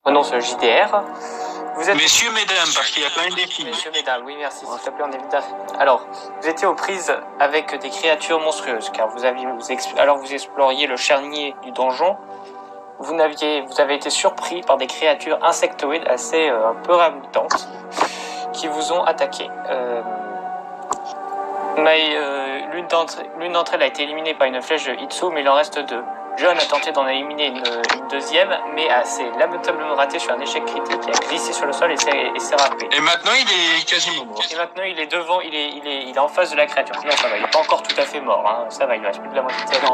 Renonce JDR. Vous êtes... Messieurs, mesdames, parce qu'il y a quand même des filles. Messieurs, mesdames, oui, merci, s'il te plaît, on évite. Alors, vous étiez aux prises avec des créatures monstrueuses, car alors vous exploriez le charnier du donjon. Vous avez été surpris par des créatures insectoïdes assez un peu ragoûtantes qui vous ont attaqué. L'une d'entre elles a été éliminée par une flèche de Hitsu, mais il en reste deux. John a tenté d'en éliminer une deuxième, mais s'est lamentablement raté sur un échec critique. Il a glissé sur le sol et s'est rappelé. Et maintenant, il est quasiment mort. Et maintenant, il est devant, il est en face de la créature. Non, ça va, il n'est pas encore tout à fait mort. Hein. Ça va, il reste plus de la moitié de sa vie.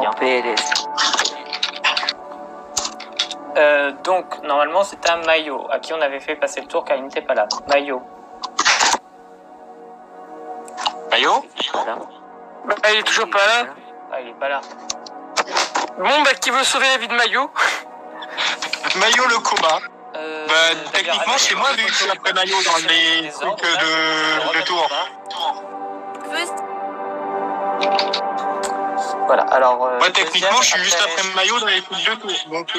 Donc, normalement, c'est un Mayo, à qui on avait fait passer le tour car il n'était pas là. Mayo. Mayo ? Il est toujours pas là. Ah, il est pas là. Bon, qui veut sauver la vie de Mayo? Mayo le coma. Techniquement, c'est moi vu que je suis après Mayo dans les trucs de tour. Voilà, alors... Moi, techniquement, je suis juste après Mayo dans les trucs de tour, donc...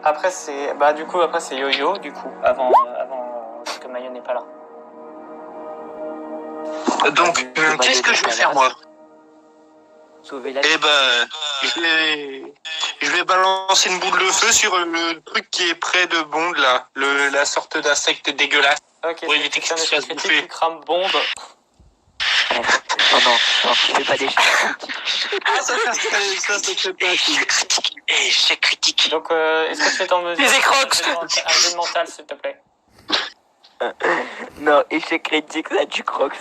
Après, c'est... après, c'est Yo-Yo, avant que Mayo n'est pas là. Donc, qu'est-ce que je vais faire, moi? Sauver la Eh je vais balancer une boule de feu sur le truc qui est près de Bond, là. La sorte d'insecte dégueulasse. Ok, pour éviter que ça se fasse bouffer. Tu crames Bond. Non, je fais pas d'échec. Ah, ça fait pas critique. Échec critique. Donc, est-ce que tu es en mesure... Les écrocs. Un jeu de mental, s'il te plaît. Non, échec critique, là, tu croques.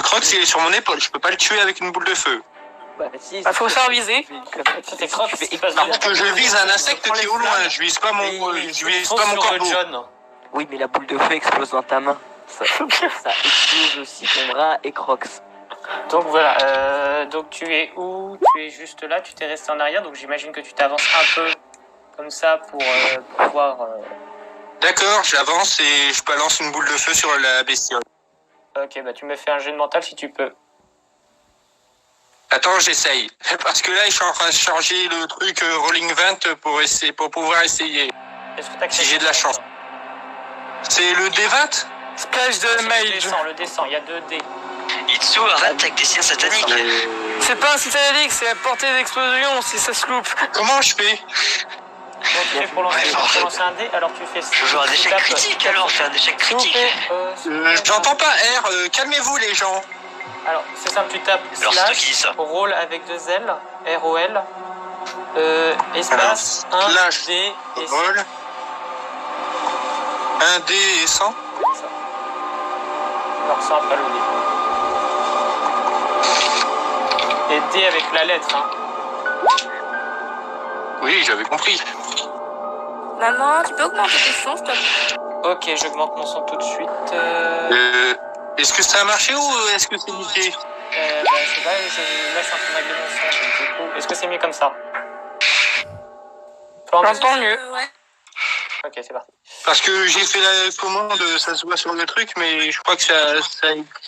Crocs, il est sur mon épaule, je peux pas le tuer avec une boule de feu. Si, faut savoir viser. C'était Crocs, Parce que je vise un insecte qui est au loin, je vise pas mon corbeau. Oui, mais la boule de feu explose dans ta main. Ça explose aussi ton bras et Crocs. Donc voilà, donc tu es où? Tu es juste là, tu t'es resté en arrière, donc j'imagine que tu t'avances un peu comme ça pour pouvoir... D'accord, j'avance et je balance une boule de feu sur la bestiole. Ok, tu me fais un jet de mental si tu peux. Attends, j'essaye. Parce que là, je suis en train de charger le truc Rolling 20 pour pouvoir essayer. Est-ce que si j'ai de la chance. C'est le D20 Splash de Mage. Le descend, il y a 2 dés. Itsu arrête avec tes signes sataniques. C'est pas un satanique, c'est la portée d'explosion si ça se loupe. Comment je fais? Donc tu fais pour lancer un dé, alors tu fais... Toujours un échec critique alors, fais un échec critique. J'entends pas R, calmez-vous les gens. Alors, c'est simple, tu tapes slash, roll avec 2 L, R-O-L, espace, 1, slash, D et 100. Roll, 1 D et 100. Ça. Alors, 100 après le D. Et D avec la lettre, hein. Oui, j'avais compris. Maman, tu peux augmenter tes sons, s'il te plaît? Ok, j'augmente mon son tout de suite. Est-ce que ça a marché ou est-ce que c'est niqué? Je sais pas, là je suis en train de régler mon son, donc du coup, est-ce que c'est mieux comme ça? J'entends mieux. Ouais. Ok, c'est parti. Parce que j'ai fait la commande, ça se voit sur le truc, mais je crois que ça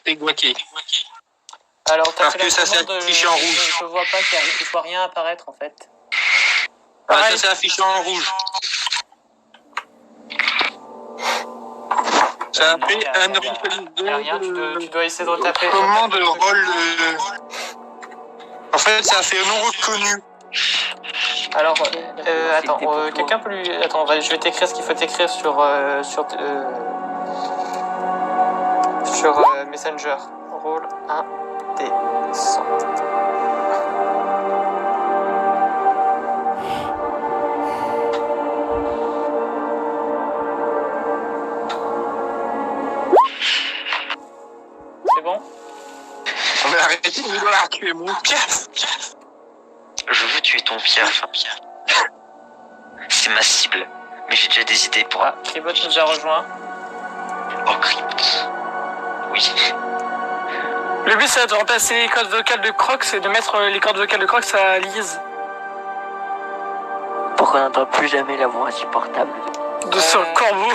est guaqué. Alors, t'as parce fait que la ça s'est commande, affiché en rouge. Je vois pas qu'il faut rien apparaître en fait. Ah, ça s'est affiché en rouge. Ça a fait un rien, tu dois essayer de retaper. Commande roll. En fait, ça a fait non reconnu. Alors, attends, quelqu'un peut lui... Attends, je vais t'écrire ce qu'il faut t'écrire sur Messenger. Roll 1 D 100. C'est bon? On va arrêter de vouloir tuer mon piaf. Je veux tuer ton piaf. C'est ma cible. Mais j'ai déjà des idées pour... Ah, Kribot nous a rejoint. Oh, Crypt. Oui. Le but, c'est de remplacer les cordes vocales de Crocs et de mettre les cordes vocales de Crocs à Lise. Pour qu'on n'entende plus jamais la voix insupportable de ce corbeau.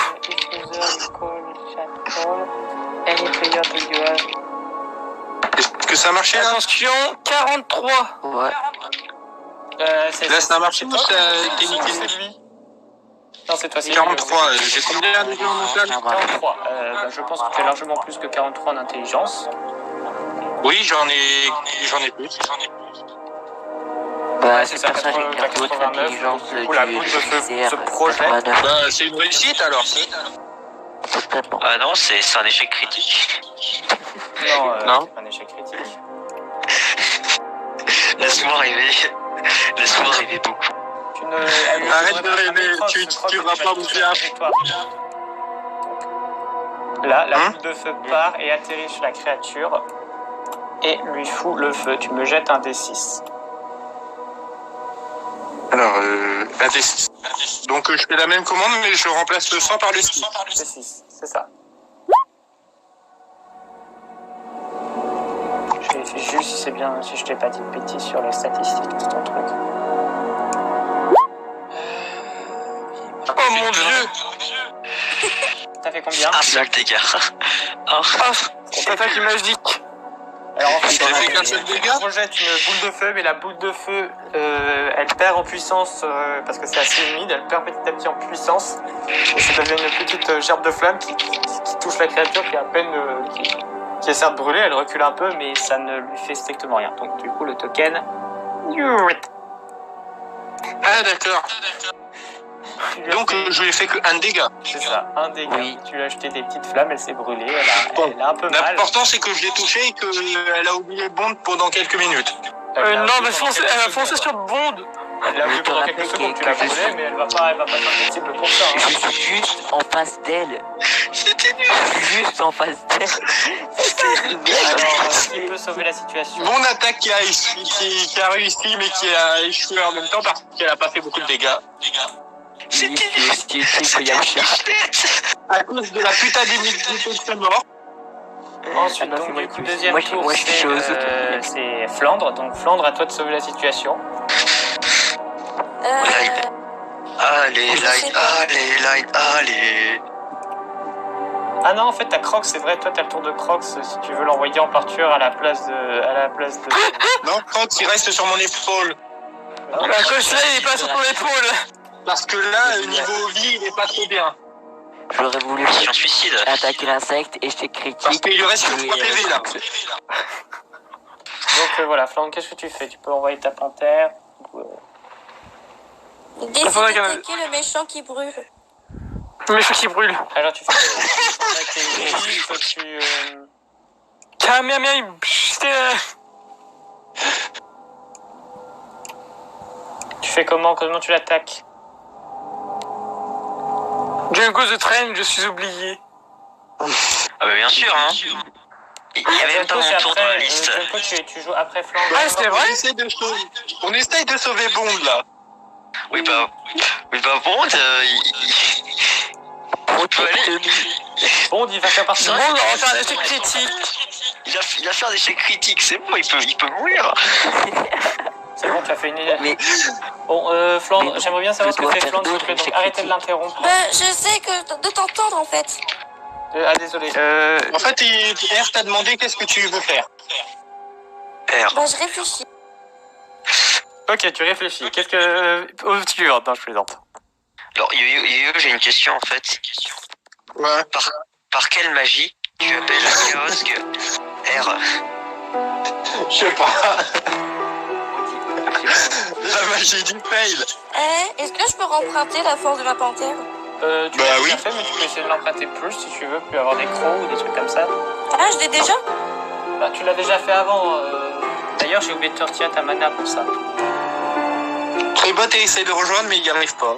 Est-ce que ça a marché là? Attention, 43. Ouais. Là ça a marché ou ça a été niqué? C'est lui. Non, cette fois-ci. 43, j'ai combien de gens en montagne? 43. Je pense que tu as largement plus que 43 en intelligence. Oui, j'en ai plus. Bah, c'est c'est ça, pour ça que j'ai 89, l'intelligence du coup, la boule de feu se projette. Bah, c'est une réussite alors. Totalement. Ah non, c'est un échec critique. Non, Non. c'est pas un échec critique. Laisse-moi rêver beaucoup. Tu ne... Arrête de rêver, tu vas pas me faire. Là, la boule de feu part et atterrit sur la créature et lui fout le feu. Tu me jettes un D6. Alors, un D6. Donc, je fais la même commande, mais je remplace le 100 par le 6. D6, c'est ça. Je vérifie juste si c'est bien, si je t'ai pas dit de bêtises sur les statistiques de ton truc. Oh mon dieu! T'as fait combien? Un seul dégât. Ah, contre-attaque magique. Alors en fait, T'as fait qu'un seul dégât? on projette une boule de feu, mais la boule de feu, elle perd en puissance parce que c'est assez humide, elle perd petit à petit en puissance et ça devient une petite gerbe de flamme qui touche la créature qui est à peine qui essaie de brûler, elle recule un peu mais ça ne lui fait strictement rien. Donc du coup le token... Ah, d'accord. Donc, je lui ai fait que un dégât. C'est ça, un dégât. Oui. Tu lui as jeté des petites flammes, elle s'est brûlée, elle a un peu mal. L'important, c'est que je l'ai touché et qu'elle a oublié le bond pendant quelques minutes. Non, mais elle a foncé sur Bond. Elle l'a vu pendant quelques secondes, tu l'as brûlée, mais elle va pas être invincible pour ça. Je suis juste en face d'elle. C'était nul. Juste en face d'elle. Alors, qui peut sauver la situation? Mon attaque qui a réussi, mais qui a échoué en même temps parce qu'elle a pas fait beaucoup de dégâts. Oui, c'est aussi utile que Yamcha. À cause de la putain d'humidité de sa mort. Ensuite, Ah non, donc, fais-moi du coup, le deuxième coup. tour, Moi, je suis chose. c'est Flandre. Donc, Flandre, à toi de sauver la situation. Allez, allez. Ah non, en fait, t'as Crocs, c'est vrai, toi, t'as le tour de Crocs si tu veux l'envoyer en parture à la place de... Non, Crocs, il reste sur mon épaule. Non, La coche là, il est pas sur ton épaule. Parce que là, niveau vie, il est pas trop bien. J'aurais voulu Mission suicide. attaquer l'insecte et j'étais critique. Parce qu'il lui reste que 3 PV là. Donc, voilà, Flandre, qu'est-ce que tu fais? Tu peux envoyer ta panthère. Décide faudrait qu'elle- d'attaquer le méchant qui brûle. Le méchant qui brûle. Alors, tu fais avec tes griffes, tu... Kamehameha, Tu fais comment tu l'attaques? Django the Train, je suis oublié. Ah bah bien sûr, hein. Il y avait même pas Django, mon c'est tour dans la après, liste. Django, tu joues après Flandre. Ah, c'est vrai? On essaye de sauver Bond là. Oui bah bon, on peut aller. Bon, il va faire partie. Bon, on va faire un échec critique. Il a fait un échec critique, c'est bon, il peut mourir. C'est bon, tu as fait une... Mais Bon, Flandre, Mais j'aimerais bien savoir ce je que dois fait faire Flandre, s'il te d'autres plaît, donc échecs arrêtez de critiques. l'interrompre. Je sais que de t'entendre en fait. Désolé. En fait, R t'a demandé qu'est-ce que tu veux faire. R. Bah je réfléchis. Ok, tu réfléchis. Qu'est-ce que... tu veux? Non, je plaisante. Alors, Yo-Yo, j'ai une question en fait. Ouais. Par quelle magie tu appelles Kiosque R? Je sais pas. La magie du fail. Est-ce que je peux remprunter la force de ma panthère? Tu Bah l'as oui. déjà fait, mais tu peux essayer de l'emprunter plus si tu veux, plus avoir des crocs ou des trucs comme ça. Ah, je l'ai déjà? Bah, tu l'as déjà fait avant. D'ailleurs, j'ai oublié de te retirer ta mana pour ça. Trébot essaie de rejoindre, mais il n'y arrive pas.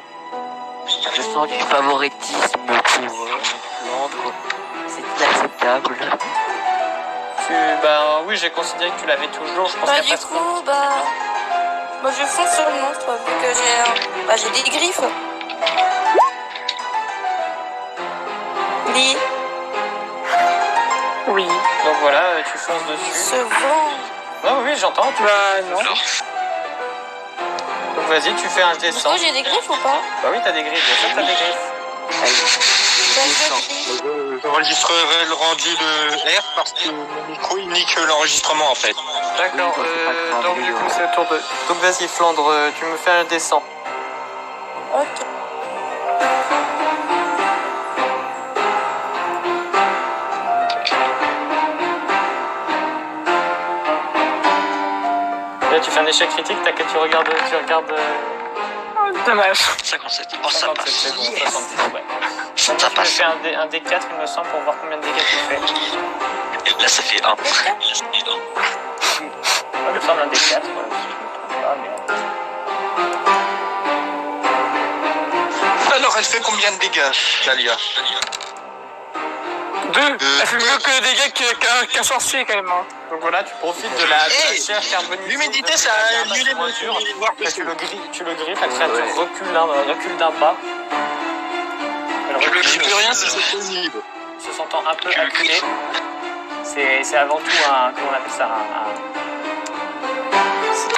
je sens du favoritisme pour Flandre. C'est inacceptable. Bah oui, j'ai considéré que tu l'avais toujours. Je pense Bah qu'après du coup, bah je fonce sur le monstre vu que j'ai des griffes. Lis, Oui. Donc voilà, tu fonces dessus. ce vent. Ah oui, j'entends. Bah non. Alors, Donc vas-y, tu fais un Du descend. coup, j'ai des griffes ou pas? Bah oui, t'as des griffes, bien sûr que t'as des griffes. Bah, je lis. J'enregistrerai le rendu de R parce que mon micro il nique l'enregistrement en fait. D'accord, Oui, bah, c'est pas grave, donc du Léo. coup c'est le tour de... Donc vas-y Flandre, tu me fais un descend. Ok. Tu fais un échec critique, tu regardes... Dommage. 57. Oh, ça 57, passe. c'est bon, 70, ouais. Ça Maintenant, tu me passe. fais un D4, il me semble, pour voir combien de dégâts tu fais. Et là, ça fait 1. Ouais, il me semble un D4, si je me trompe pas, mais... Alors, elle fait combien de dégâts, Talia? 2. Elle fait mieux que des dégâts qu'un sorcier quand même. Hein. Donc voilà, tu profites de la chair carbonisée. L'humidité, ça a annulé moins mon dur. voir Tu le griffes, la créature recule d'un pas. Elle Je recule, ne plus rien si c'est possible. se sentant un peu acculée. C'est avant tout un... Comment on appelle ça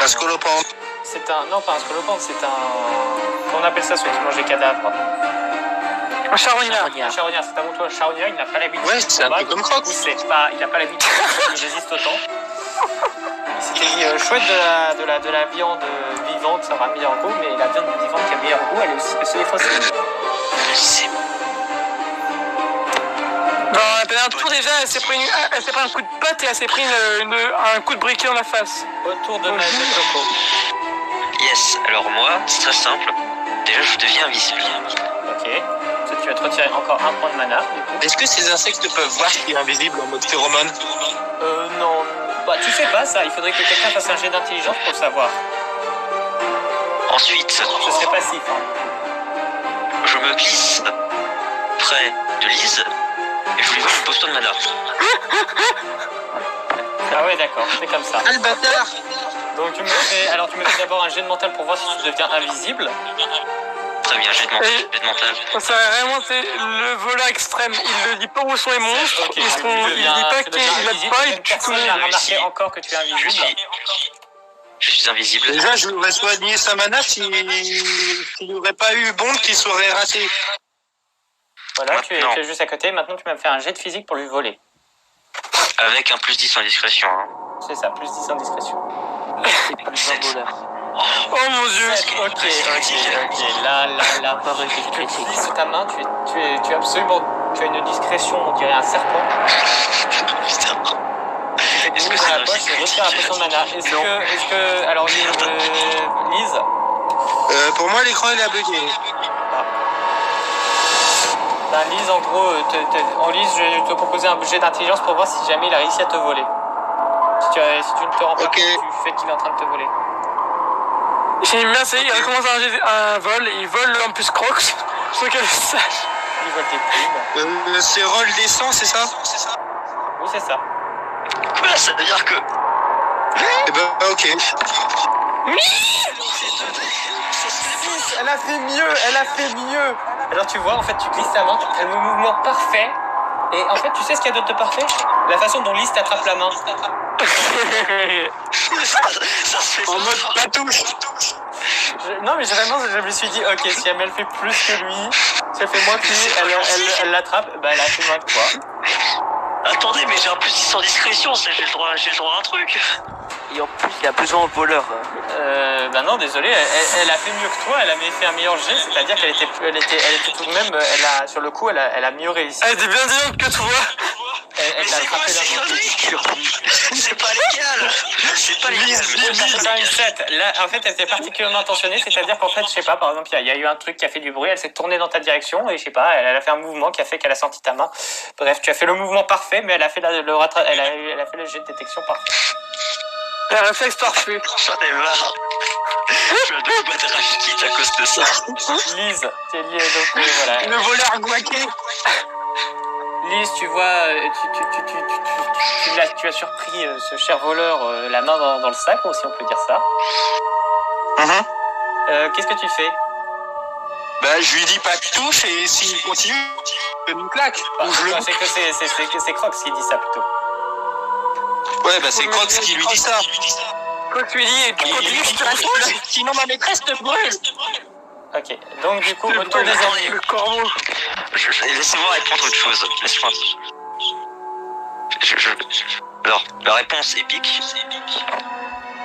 Un scolopendre. C'est un... Non, pas un scolopendre, c'est un... Comment on appelle ça, ceux qui mangent les cadavres? Un charognard. Un charognard, c'est avant tout un charognard, il n'a pas l'habitude. Ouais, c'est un peu comme Crocs. Il n'a pas l'habitude, il résiste autant. Il s'était dit, chouette de la viande vivante, ça aura meilleur goût, mais la viande vivante qui a meilleur goût, elle est aussi des fossiles. Dans la dernière tour déjà, elle s'est pris un coup de patte et elle s'est pris un coup de briquet dans la face. Autour de ma Coco. Yes, alors moi, c'est très simple. Déjà, je deviens invisible. Ok. Ça, tu vas te retirer encore un point de mana, du coup. Est-ce que ces insectes peuvent voir qui est invisible en mode phéromone? Non. Bah, tu sais pas ça, il faudrait que quelqu'un fasse un jet d'intelligence pour le savoir. Ensuite, Ce serait passif, hein. je me glisse près de Lise et je lui vole une potion de mana. Ah ouais, d'accord, c'est comme ça. Ah, le bâtard! Donc tu me fais d'abord un jet de mental pour voir si tu deviens invisible. Très bien, jet de mental. Ça vraiment c'est le voleur extrême. Il ne dit pas où sont les monstres. Ok, Il dit pas qu'il a pas, il tue tout le Personne n'a monde. remarqué encore que tu es invisible. Je suis invisible. Déjà, je lui aurais soigné sa mana s'il n'y aurait pas eu Bond qui serait raté. Voilà, tu Maintenant. es juste à côté. Maintenant, tu vas me faire un jet de physique pour lui voler. Avec un plus 10 en discrétion. Hein. C'est ça, plus 10 en discrétion. C'est plus un voleur. Oh mon dieu. Ok. Là. Pas réussi Tu critique. glisses ta main, tu as absolument... Tu as une discrétion, on dirait un serpent. Putain. Est-ce que Dans c'est la un poche, tu retires un peu son mana. Est-ce que... Alors, Lise, Pour moi, l'écran, il a bugué. ben, Lise, en gros, en Lise, je vais te proposer un jet d'intelligence pour voir si jamais il a réussi à te voler. Si tu ne te rends pas Ok. compte du fait qu'il est en train de te voler. J'aime bien, il recommence un vol, il vole en plus Crocs. Sans qu'elle sache. Il vole tes plumes. C'est roll descend, c'est ça? Oui, c'est ça. Quoi, ça veut dire que... Eh ben, ok. Elle a fait mieux. Alors tu vois, en fait, tu glisses ta main, tu as le mouvement parfait. Et en fait, tu sais ce qu'il y a d'autre de parfait? La façon dont Lise t'attrape la main. ça se fait En mode patouche. Non, mais vraiment, je me suis dit, ok, si elle fait plus que lui, si elle fait moins que lui, elle l'attrape, bah elle a fait moins que toi. Attendez, mais j'ai un plus 10 en discrétion, j'ai le droit à un truc. Et en plus, il a besoin de voleur. Bah non, désolé, elle a fait mieux que toi, elle a fait un meilleur jet, c'est-à-dire qu'elle était tout de même, sur le coup, elle a mieux réussi. Elle était bien vivante que toi. Elle l'a C'est quoi attrapé ces d'un coup. conneries? C'est pas légal. C'est pas légal. C'est un 7. Là, en fait, elle était particulièrement intentionnée, c'est-à-dire qu'en fait, je sais pas, par exemple, il y a eu un truc qui a fait du bruit, elle s'est tournée dans ta direction et je sais pas, elle a fait un mouvement qui a fait qu'elle a senti ta main. Bref, tu as fait le mouvement parfait, mais elle a fait elle a fait le jet de détection parfait. Un réflexe parfait. J'en ai marre. Je vais devoir battre un kit à cause de ça. Lise, tu es liée, donc voilà. Le voleur guaqué. Lise, tu vois, tu as surpris ce cher voleur la main dans le sac, ou si on peut dire ça. Qu'est-ce que tu fais? Bah, je lui dis pas de touche et s'il continue, je me claque. Ou je le... C'est que c'est Crocs qui dit ça plutôt. Ouais, bah c'est Crocs qui lui dit ça. Quoi que tu lui dis, et tu continues, je te la foule. Sinon ma maîtresse te brûle. Ok, donc du coup, autour des ennemis. Le corbeau. Laissez-moi répondre autre chose. Laisse-moi. Alors, la réponse épique.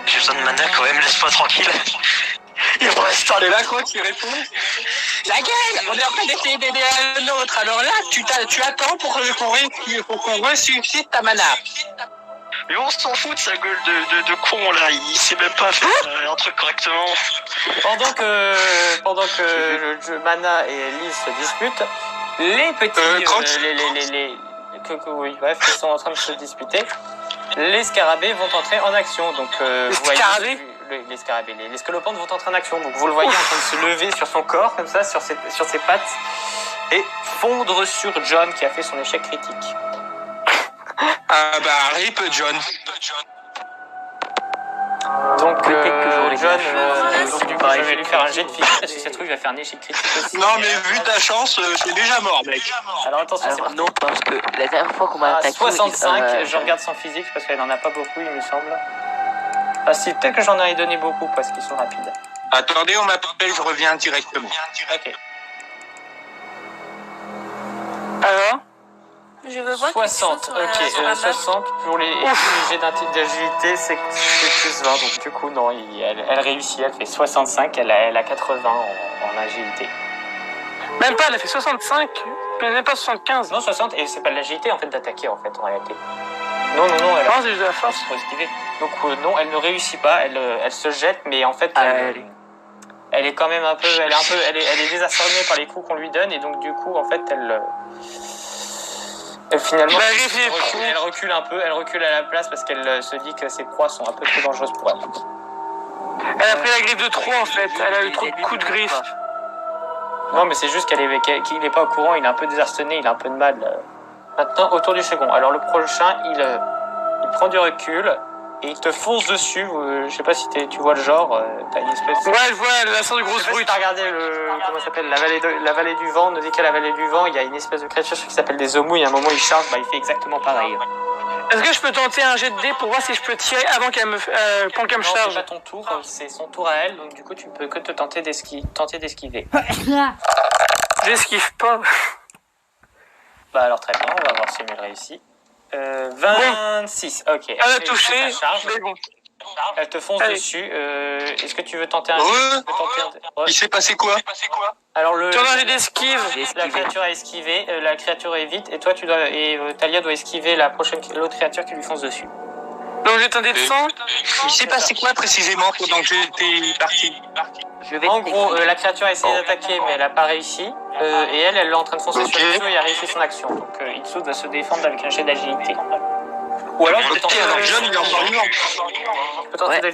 J'ai besoin de mana quand même, laisse-moi tranquille. Il me reste Et là, quoi, qui répond? La gueule, on est en train d'essayer d'aider un autre. Alors là, tu attends pour qu'on ressuscite ta mana. Mais on s'en fout de sa gueule de con là, il sait même pas faire un truc correctement. Pendant que Mana et Liz se disputent, les petits... oui, bref, ils sont en train de se disputer. Les scarabées vont entrer en action. Donc, Les vous voyez, scarabées les scarabées, les scolopendres vont entrer en action. Donc, vous le voyez en train de se lever sur son corps, comme ça, sur ses pattes, et fondre sur John qui a fait son échec critique. Ah bah, rip John. Donc, Peut-être que j'aurais John, bien donc, du coup, je vais lui faire un jet de physique parce que cette truc, il va faire un échec critique aussi. Non mais vu ta chance, c'est déjà mort mec. Alors, attention, c'est Alors parti. non, parce que la dernière fois qu'on m'a Ah, attaqué... 65, je regarde son physique parce qu'elle en a pas beaucoup, il me semble. Ah si, peut-être que j'en ai donné beaucoup parce qu'ils sont rapides. Attendez, on m'appelle, je reviens directement. Ok. Alors Je veux voir 60, quelque chose ok, sur la map. 60 pour les jets d'agilité, c'est plus 20, donc du coup, non, elle réussit, elle fait 65, elle a 80 en agilité. Même pas, elle a fait 65, même pas 75. Non, 60, et c'est pas de l'agilité en fait d'attaquer en fait, en réalité. Non, elle Non, a c'est juste de la force. pour esquiver. Donc non, elle ne réussit pas, elle se jette, mais en fait, elle est quand même un peu, elle est désarçonnée par les coups qu'on lui donne, et donc du coup, en fait, elle finalement, Bah, elle recule un peu, elle recule à la place parce qu'elle se dit que ses proies sont un peu trop dangereuses pour elle. Elle a pris la griffe de trop en fait, elle a eu trop de coups de griffe. Non, mais c'est juste qu'il n'est pas au courant, il est un peu désarçonné, il a un peu de mal. Maintenant, au tour du second. Alors le prochain, il prend du recul et il te fonce dessus. Je sais pas si tu vois le genre, t'as une espèce... Ouais, je vois, elle a sorte de grosse Si brute. t'as regardé comment ça s'appelle, la vallée du vent, on dit qu'à la vallée du vent, il y a une espèce de créature qui s'appelle des omous, et à un moment il charge, il fait exactement pareil. Est-ce que je peux tenter un jet de dés pour voir si je peux tirer avant qu'elle me Non, charge? c'est pas ton tour, c'est son tour à elle, donc du coup tu peux que te tenter d'esquiver. J'esquive pas. Bah alors très bien, on va voir si elle réussit. 26, ok. Elle a touché, sa charge. mais bon. Elle te fonce Allez. dessus. Est-ce que tu veux tenter un... Il s'est passé quoi? Alors Tu as un jet d'esquive. la créature a esquivé, la créature évite, et toi Talia doit esquiver l'autre créature qui lui fonce dessus. Donc j'ai tenté de 100. Il s'est passé quoi précisément pendant que j'étais parti? En gros, la créature a essayé d'attaquer, mais elle n'a pas réussi. Et elle est en train de foncer sur Itsu et a réussi son action. Donc Itsu doit se défendre avec un jet d'agilité. Ou alors, je peux tenter alors John, il est encore vivant.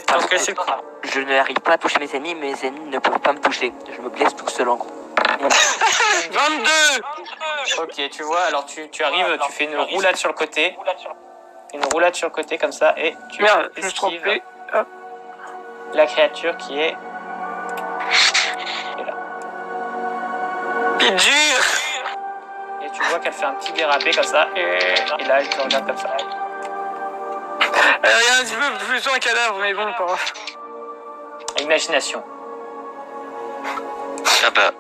d'encaisser le coup. Je n'arrive pas à toucher mes ennemis ne peuvent pas me toucher. Je me blesse tout seul en gros. 22. Ok, tu vois, alors tu arrives, tu fais une roulade sur le côté. Une roulade sur le côté comme ça, et tu Merde, je me suis esquives trompé. Hop. la créature qui est là. Il est dur. Et tu vois qu'elle fait un petit dérapé comme ça, et là elle te regarde comme ça. Elle a un petit peu plus un cadavre, mais bon, pas grave. Imagination. Ah bah,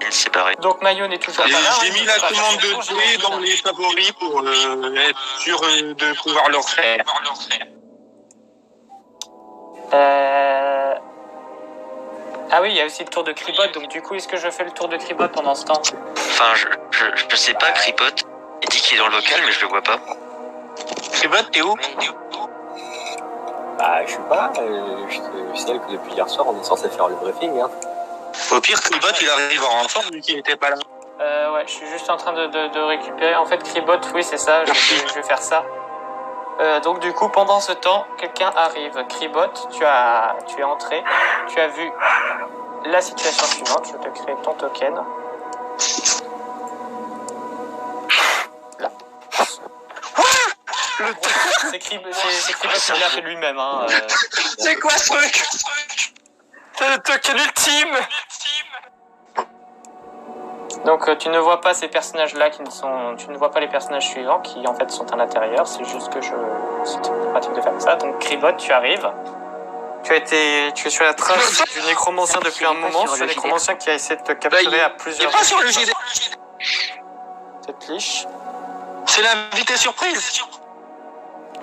il s'est barré. Donc Mayo n'est toujours Et pas là. j'ai mis la commande de dés dans les favoris pour être sûr de pouvoir le refaire. Ah oui, il y a aussi le tour de Kribot, donc du coup, est-ce que je fais le tour de Kribot pendant ce temps? Enfin, je sais pas, Kripote, il dit qu'il est dans le local, mais je le vois pas. Kribot, t'es où? Bah, je sais pas, je sais que depuis hier soir, on est censé faire le briefing, hein. Au pire, Kribot, il arrive en renfort vu qu'il était pas là. Ouais, je suis juste en train de récupérer. En fait, Kribot, oui, c'est ça, je vais faire ça. Donc du coup, pendant ce temps, quelqu'un arrive. Kribot, tu es entré, tu as vu la situation suivante. Je te crée ton token. Là. C'est Kribot qui l'a fait lui-même. Hein, C'est quoi ce truc? C'est le token ultime. Donc tu ne vois pas ces personnages-là tu ne vois pas les personnages suivants qui en fait sont à l'intérieur. C'est juste que c'était pratique de faire ça. Donc Kribot, tu arrives. Tu es sur la trace du nécromancien depuis un moment. C'est le nécromancien qui a essayé de te capturer à plusieurs. Pas sur le GD. Cette liche. C'est l'invité surprise.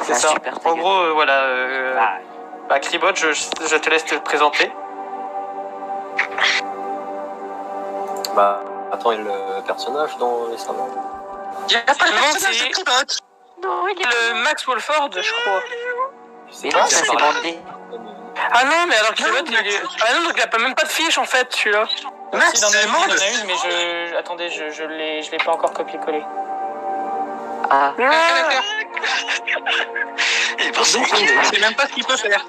C'est ça. En gros, voilà. Kribot, je te laisse te présenter. Bah, attends, il y a le personnage dans les salons. Il n'y a pas de Non, personnage c'est- de Kribot. Non, il est Le Max Wolford, je crois. Mais non, ça c'est bandé. Ah non, mais alors que l'autre, ah non, donc il a même pas de fiche en fait, celui-là. Max, Si, il en c'est a monde. une, mais attendez, je l'ai pas encore copié-collé. Ah. D'accord. Et parce Donc, que... c'est même pas ce qu'il peut faire.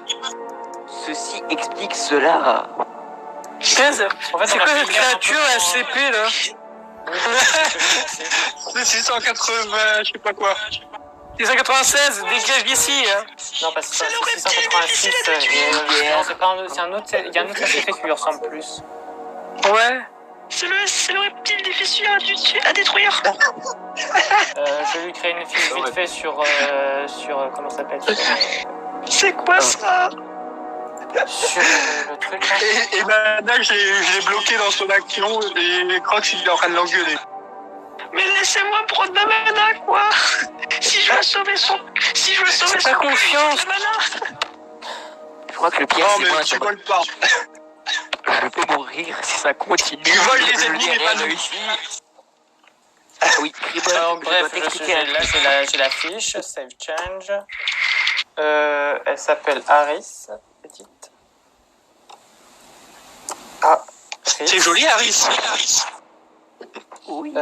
Ceci explique cela. 15. En fait, C'est on a quoi fait cette une erreur un peu créature en- SCP là? C'est 680, je sais pas quoi. 696, dégage d'ici. Hein. Non, parce que c'est 686. Non, c'est pas un autre. C'est un autre. Il y a un autre SCP qui lui ressemble plus. Ouais. C'est le reptile des fissures à détruire. Je vais lui créer une fiche vite fait sur comment ça s'appelle C'est quoi ça? sur le truc là. Et Mana, je l'ai bloqué dans son action et Crocs il est en train de l'engueuler. Mais laissez-moi prendre ma mana, quoi. Si je veux sauver son Pas confiance. mana. Je crois que le pire Non, c'est mais moi. tu voles pas. Je peux mourir si ça continue. Tu voles les Je ennemis, l'ai mais pas nous. réussi. Oui, Cribot, Alors je bref, dois t'expliquer un là j'ai la fiche, save change. Elle s'appelle Harris, petite. Ah, C'est joli, Harris. Oui.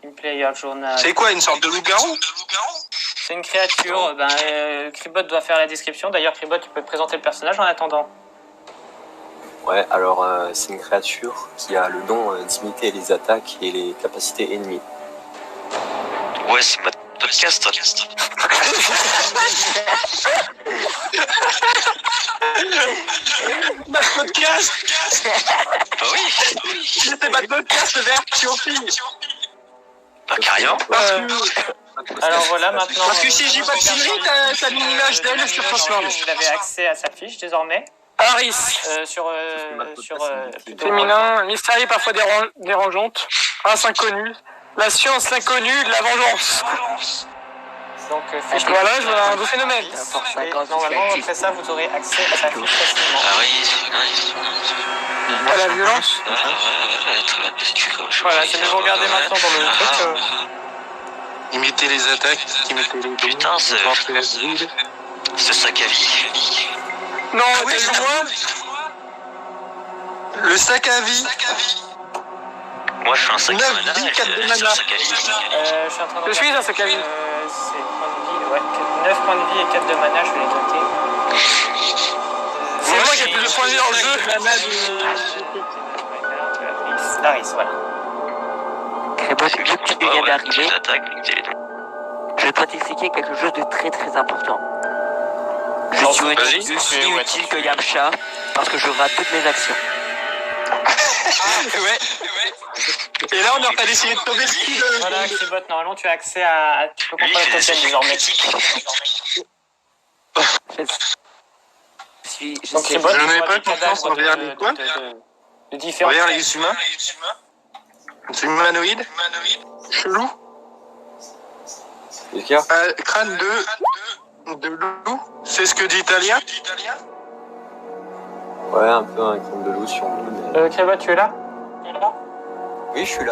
In player journal. C'est quoi, une sorte de loup-garou? C'est une créature. Cribot doit faire la description. D'ailleurs, Cribot, tu peux te présenter le personnage en attendant. Ouais, alors c'est une créature qui a le don d'imiter les attaques et les capacités ennemies. Ouais, c'est ma podcast. Ma podcast. Bah oui. C'était ma podcast version fille. Bah carrément. Alors voilà, maintenant. Parce que si j'ai pas de conneries, t'as mis l'image d'elle sur Transform. Vous avez accès à sa fiche désormais. Harris. Féminin, mystérieux parfois dérangeante. Race inconnue. La science, l'inconnu, de la vengeance. Donc, Voilà, je vois un beau phénomène. Force Et 50, normalement, actif. après ça, vous aurez accès à sa fiche facilement. Ah oui, À la violence. Voilà, c'est mieux de regarder maintenant dans le truc. Imiter les attaques, imiter les dons. Putain, c'est sac à vie. Non, oui, t'as c'est vu moi? Le sac à vie. Moi, je suis un sac à 9 mana. vies, 4 de Je suis mana. un sac à vie. Je suis en train de Je suis regarder, dans ce cabine. c'est points de vie, ouais. 9 points de vie et 4 de mana, je vais les noter. C'est moi qui ai plus de points de vie dans le jeu. Harris, voilà. Cribot, vu que tu viens d'arriver, L'attaque, limiter les dons. je dois t'expliquer quelque chose de très très important. Je suis aussi utile que Yamcha parce que je rate toutes mes actions. Ouais. Et là, on est en train d'essayer de sauver ce qui Voilà, Cribot, normalement, tu as accès à. Tu peux contrôler le totem désormais. Donc, Cribot, Je tu n'ai vois pas des confiance cadavres envers les quoi de différents. Regarde les humains. C'est humanoïde. Chelou. C'est clair. Crâne de loup. C'est ce que dit Italien. Ouais, un peu un crâne de loup sur nous. Mais... Cribot, tu es là? Oui, je suis là.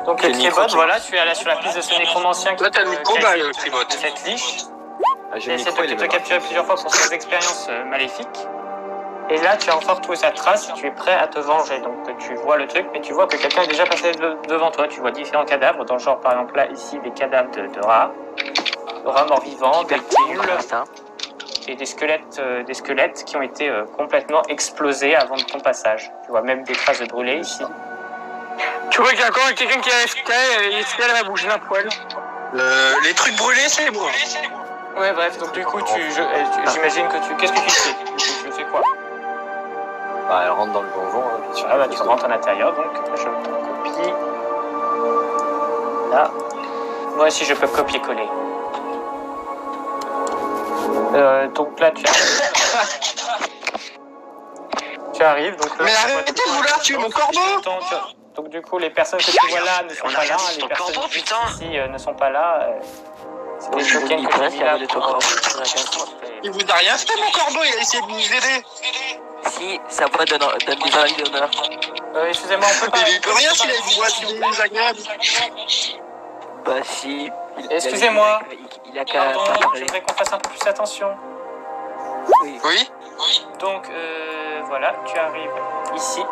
Donc, J'ai le Cribot, micro. voilà, tu es là sur la piste de ce nécromancien qui Là, t'as le micro, bah, Cribot. cette liche. Ah, j'ai J'ai le essayé micro, de il est te mal capturer plusieurs fois pour ses expériences maléfiques. Et là, tu as enfin retrouvé sa trace et tu es prêt à te venger. Donc, tu vois le truc, mais tu vois que quelqu'un est déjà passé devant toi. Tu vois différents cadavres, dans le genre, par exemple, là, ici, des cadavres de rats morts-vivants, des poules et des squelettes qui ont été complètement explosés avant de ton passage. Tu vois même des traces de brûlés ici. Tu vois qu'il y a encore quelqu'un qui a FK et il se à bouger d'un poil. Les trucs brûlés, c'est moi. Ouais, bref, donc du coup, j'imagine que tu... Qu'est-ce que tu fais? Du coup, tu fais quoi? Bah, elle rentre dans le donjon. Hein, puis Ah bah, tu rentres à l'intérieur, donc je copie. Là. Moi aussi, je peux copier-coller. Donc là, tu arrives. Tu arrives, donc là, Mais tu vois arrêtez tout- de vouloir tuer mon corbeau. Donc du coup, les personnes que tu vois là ne sont On a pas là, raté les ton personnes corbeau, qui putain. ici ne sont pas là. C'est des tokens que Il j'ai reste mis la là de ton pour... corps. Il vous a rien fait, mon corbeau. Il a essayé de nous aider. Si sa voix donne des invités d'honneur. Excusez-moi, on peut pas... Il peut rien s'il a une voix si désagréable. Bah si. Excusez-moi. Il a qu'à Pardon, je parler. voudrais qu'on fasse un peu plus attention. Oui. Oui. Donc, voilà, tu arrives ici.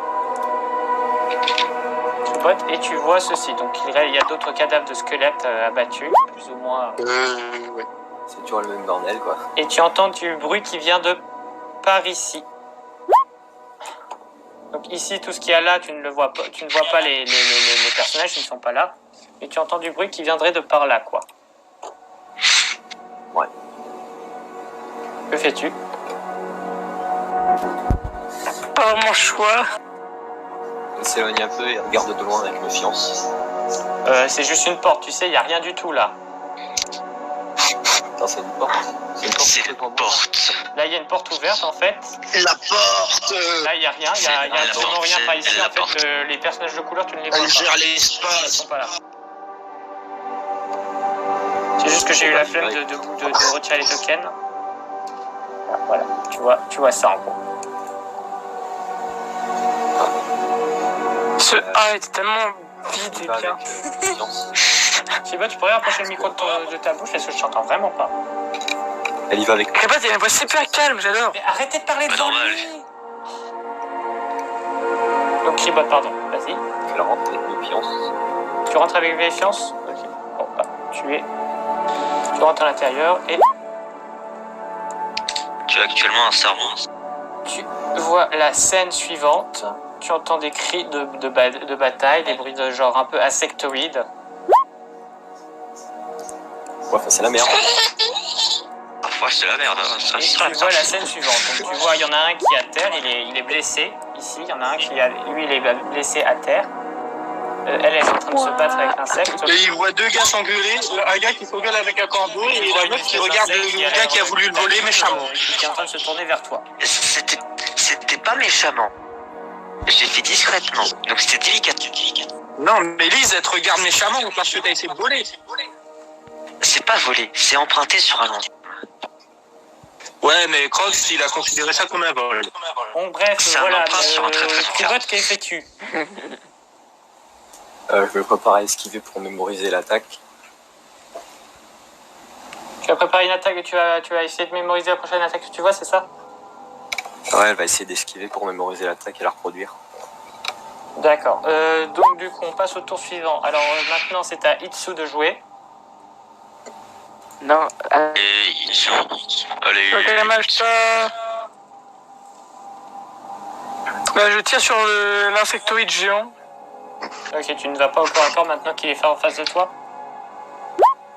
Tu bottes et tu vois ceci. Donc, il y a d'autres cadavres de squelettes abattus, plus ou moins. Ouais. C'est toujours le même bordel, quoi. Et tu entends du bruit qui vient de par ici. Donc ici, tout ce qu'il y a là, tu ne le vois pas. Tu ne vois pas les personnages qui ne sont pas là. Mais tu entends du bruit qui viendrait de par là, quoi. Ouais. Que fais-tu? Pas mon choix. On s'éloigne un peu et regarde de loin avec méfiance. C'est juste une porte, tu sais, il n'y a rien du tout là. Attends, c'est une porte. C'est une porte. Là, il y a une porte ouverte en fait. La porte. Là, il n'y a rien, il n'y a absolument rien par ici. En fait, les personnages de couleur, tu ne les vois Elle pas. gère Ils l'espace. sont pas là. C'est juste que j'ai eu la flemme de retirer les tokens. Voilà, tu vois ça en gros. Ce A est tellement vide et Pas bien. avec méfiance. Shiba, tu pourrais rapprocher le micro de ta bouche parce que je t'entends vraiment pas. Elle y va avec Crépate, il a une voix super calme, j'adore. Mais arrêtez de parler Pas devant normal. lui. Donc Kribot, pardon, vas-y. Elle rentre avec méfiance. Tu rentres avec méfiance. Ok. Bon, bah, tu rentres à l'intérieur et Tu as actuellement un serment. tu vois la scène suivante. Tu entends des cris de bataille, des bruits de genre un peu insectoïdes. Ouais, enfin, c'est la merde. Parfois c'est la merde. Hein. Ça Et se tu rate, vois hein. la scène suivante. Donc tu vois, il y en a un qui est à terre, il est blessé. Ici, il y en a un qui lui, il est blessé à terre. Elle est en train de se battre avec l'insecte. Et il voit deux gars s'engueuler, un gars qui s'engueule avec un corbeau et la meuf qui regarde le gars qui a voulu le voler méchamment. Qui est en train de se tourner vers toi. C'était pas méchamment. J'ai fait discrètement, donc c'était délicat. Non, mais Lise, elle te regarde méchamment parce que t'as essayé de voler. C'est pas volé, c'est emprunté sur un nom. Ouais, mais Crocs, il a considéré ça comme un vol. Bon, bref, C'est un voilà. emprunt sur un très très fort Kribot, carte. que fais-tu? Je me prépare à esquiver pour mémoriser l'attaque. Tu as préparé une attaque et tu vas essayer de mémoriser la prochaine attaque que tu vois, c'est ça? Ouais, elle va essayer d'esquiver pour mémoriser l'attaque et la reproduire. D'accord. Donc du coup, on passe au tour suivant. Alors maintenant, c'est à Itsu de jouer. Non, Et ils sont... Allez, Ok, la mâche, je tire sur l'insectoïde géant. Ok, tu ne vas pas au corps à corps maintenant qu'il est fait en face de toi?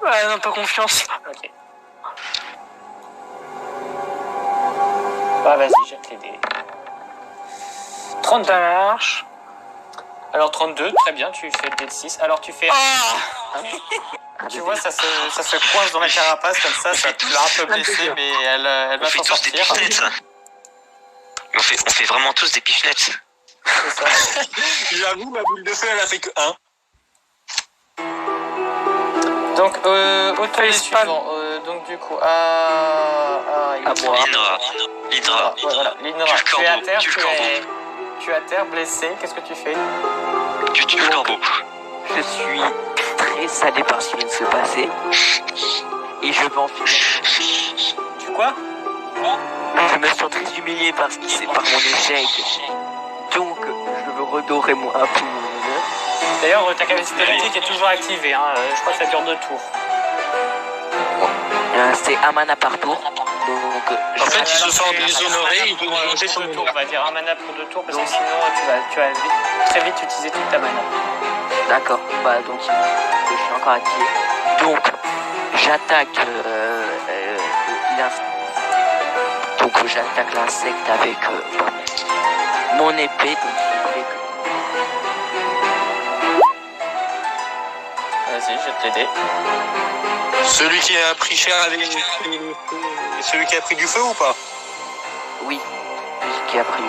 Ouais, non, pas confiance. Ok. Bah vas-y, jette les dés. 32. Ça marche. Alors 32, très bien, tu fais le dé de 6. Alors tu fais... Tu vois, ça se coince dans la carapace comme ça tu l'as un peu blessée, mais elle on va fait s'en tous des sortir. pifnettes. On fait vraiment tous des pifnettes. C'est ça. J'avoue, ma boule de feu, elle a fait que 1. Donc, au tour Facepalm. suivant, donc du coup, à moi. L'Hydra. Ouais, voilà. Linra, Tue le tu es à corbeau, terre, tue le tu es à terre, blessé, qu'est-ce que tu fais? Tu tues le corbeau. Je suis très salé par ce qui vient de se passer. Et je vais en finir. Tu quoi? Je me sens très humilié par mon échec. Donc, je veux redorer un peu mon honneur. D'ailleurs, ta capacité électrique est toujours activée, hein. Je crois que ça dure 2 tours. C'est un mana par tour. Donc, En fait, ils se Alors, sont c'est déshonorés, un ils mana doivent manger pour son 2 tours, honneur. on va dire un mana pour 2 tours, parce que sinon tu vas très vite utiliser toute ta mana. d'accord. Bah, donc, je suis encore activé. Donc, j'attaque l'insecte. Donc, j'attaque l'insecte avec mon épée. Donc, il fait que... Vas-y, jette les dés. Celui qui a pris cher avec celui qui a pris du feu ou pas? Oui, lui qui a pris.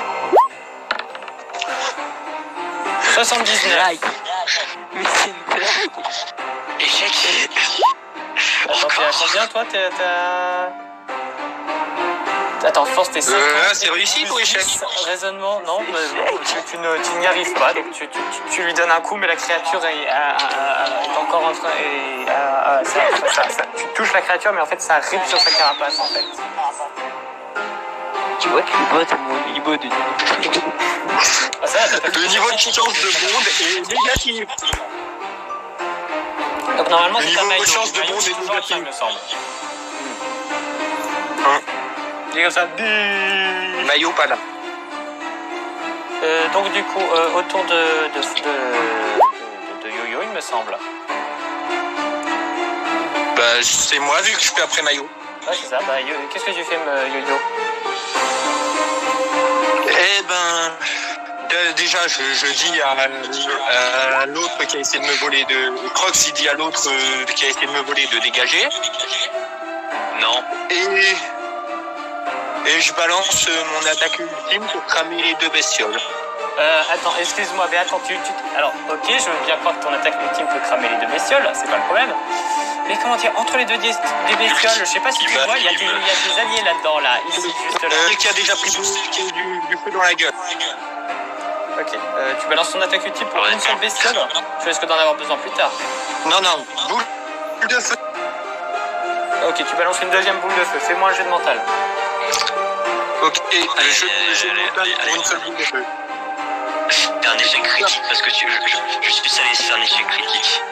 79. Blague. Mais c'est une blague. Échec. Attends, t'es à combien toi? Attends, force tes 5. C'est réussi ou échec? Raisonnement, non, tu n'y arrives pas. Donc tu lui donnes un coup, mais la créature est encore en train. Tu touches la créature, mais en fait, ça rip sur sa carapace en fait. Tu vois que le bot, mon niveau de... Ah, Le niveau de chance de monde est négatif. Donc normalement, Le c'est niveau un maillot. de chance de Maillot, monde c'est est toujours négatif. il me semble. Hein. C'est comme ça. Maillot pas là. Donc du coup, autour de Yo-Yo, il me semble. Bah c'est moi vu que je suis après maillot. Ouais, c'est ça. Bah, qu'est-ce que tu fais, Yo-Yo? Eh ben, déjà, je dis à l'autre qui a essayé de me voler Crocs, il dit à l'autre qui a essayé de me voler de dégager. Non. Et je balance mon attaque ultime pour cramer les deux bestioles. Attends, excuse-moi, mais attends, alors, ok, je veux bien croire que ton attaque ultime peut cramer les deux bestioles, c'est pas le problème. Mais comment dire, entre les deux bestioles, je sais pas si tu vois, il y a des alliés là-dedans, là, ici, juste là. Qui a déjà pris du feu dans la gueule. Ok, tu balances ton attaque ultime pour une seule bestiole? Tu risques d'en avoir besoin plus tard. Non, boule de feu. Ok, tu balances une deuxième boule de feu, fais-moi un jet de mental. Ok, je mental pour une seule boule de feu. C'est un échec critique parce que je suis allé faire un échec critique.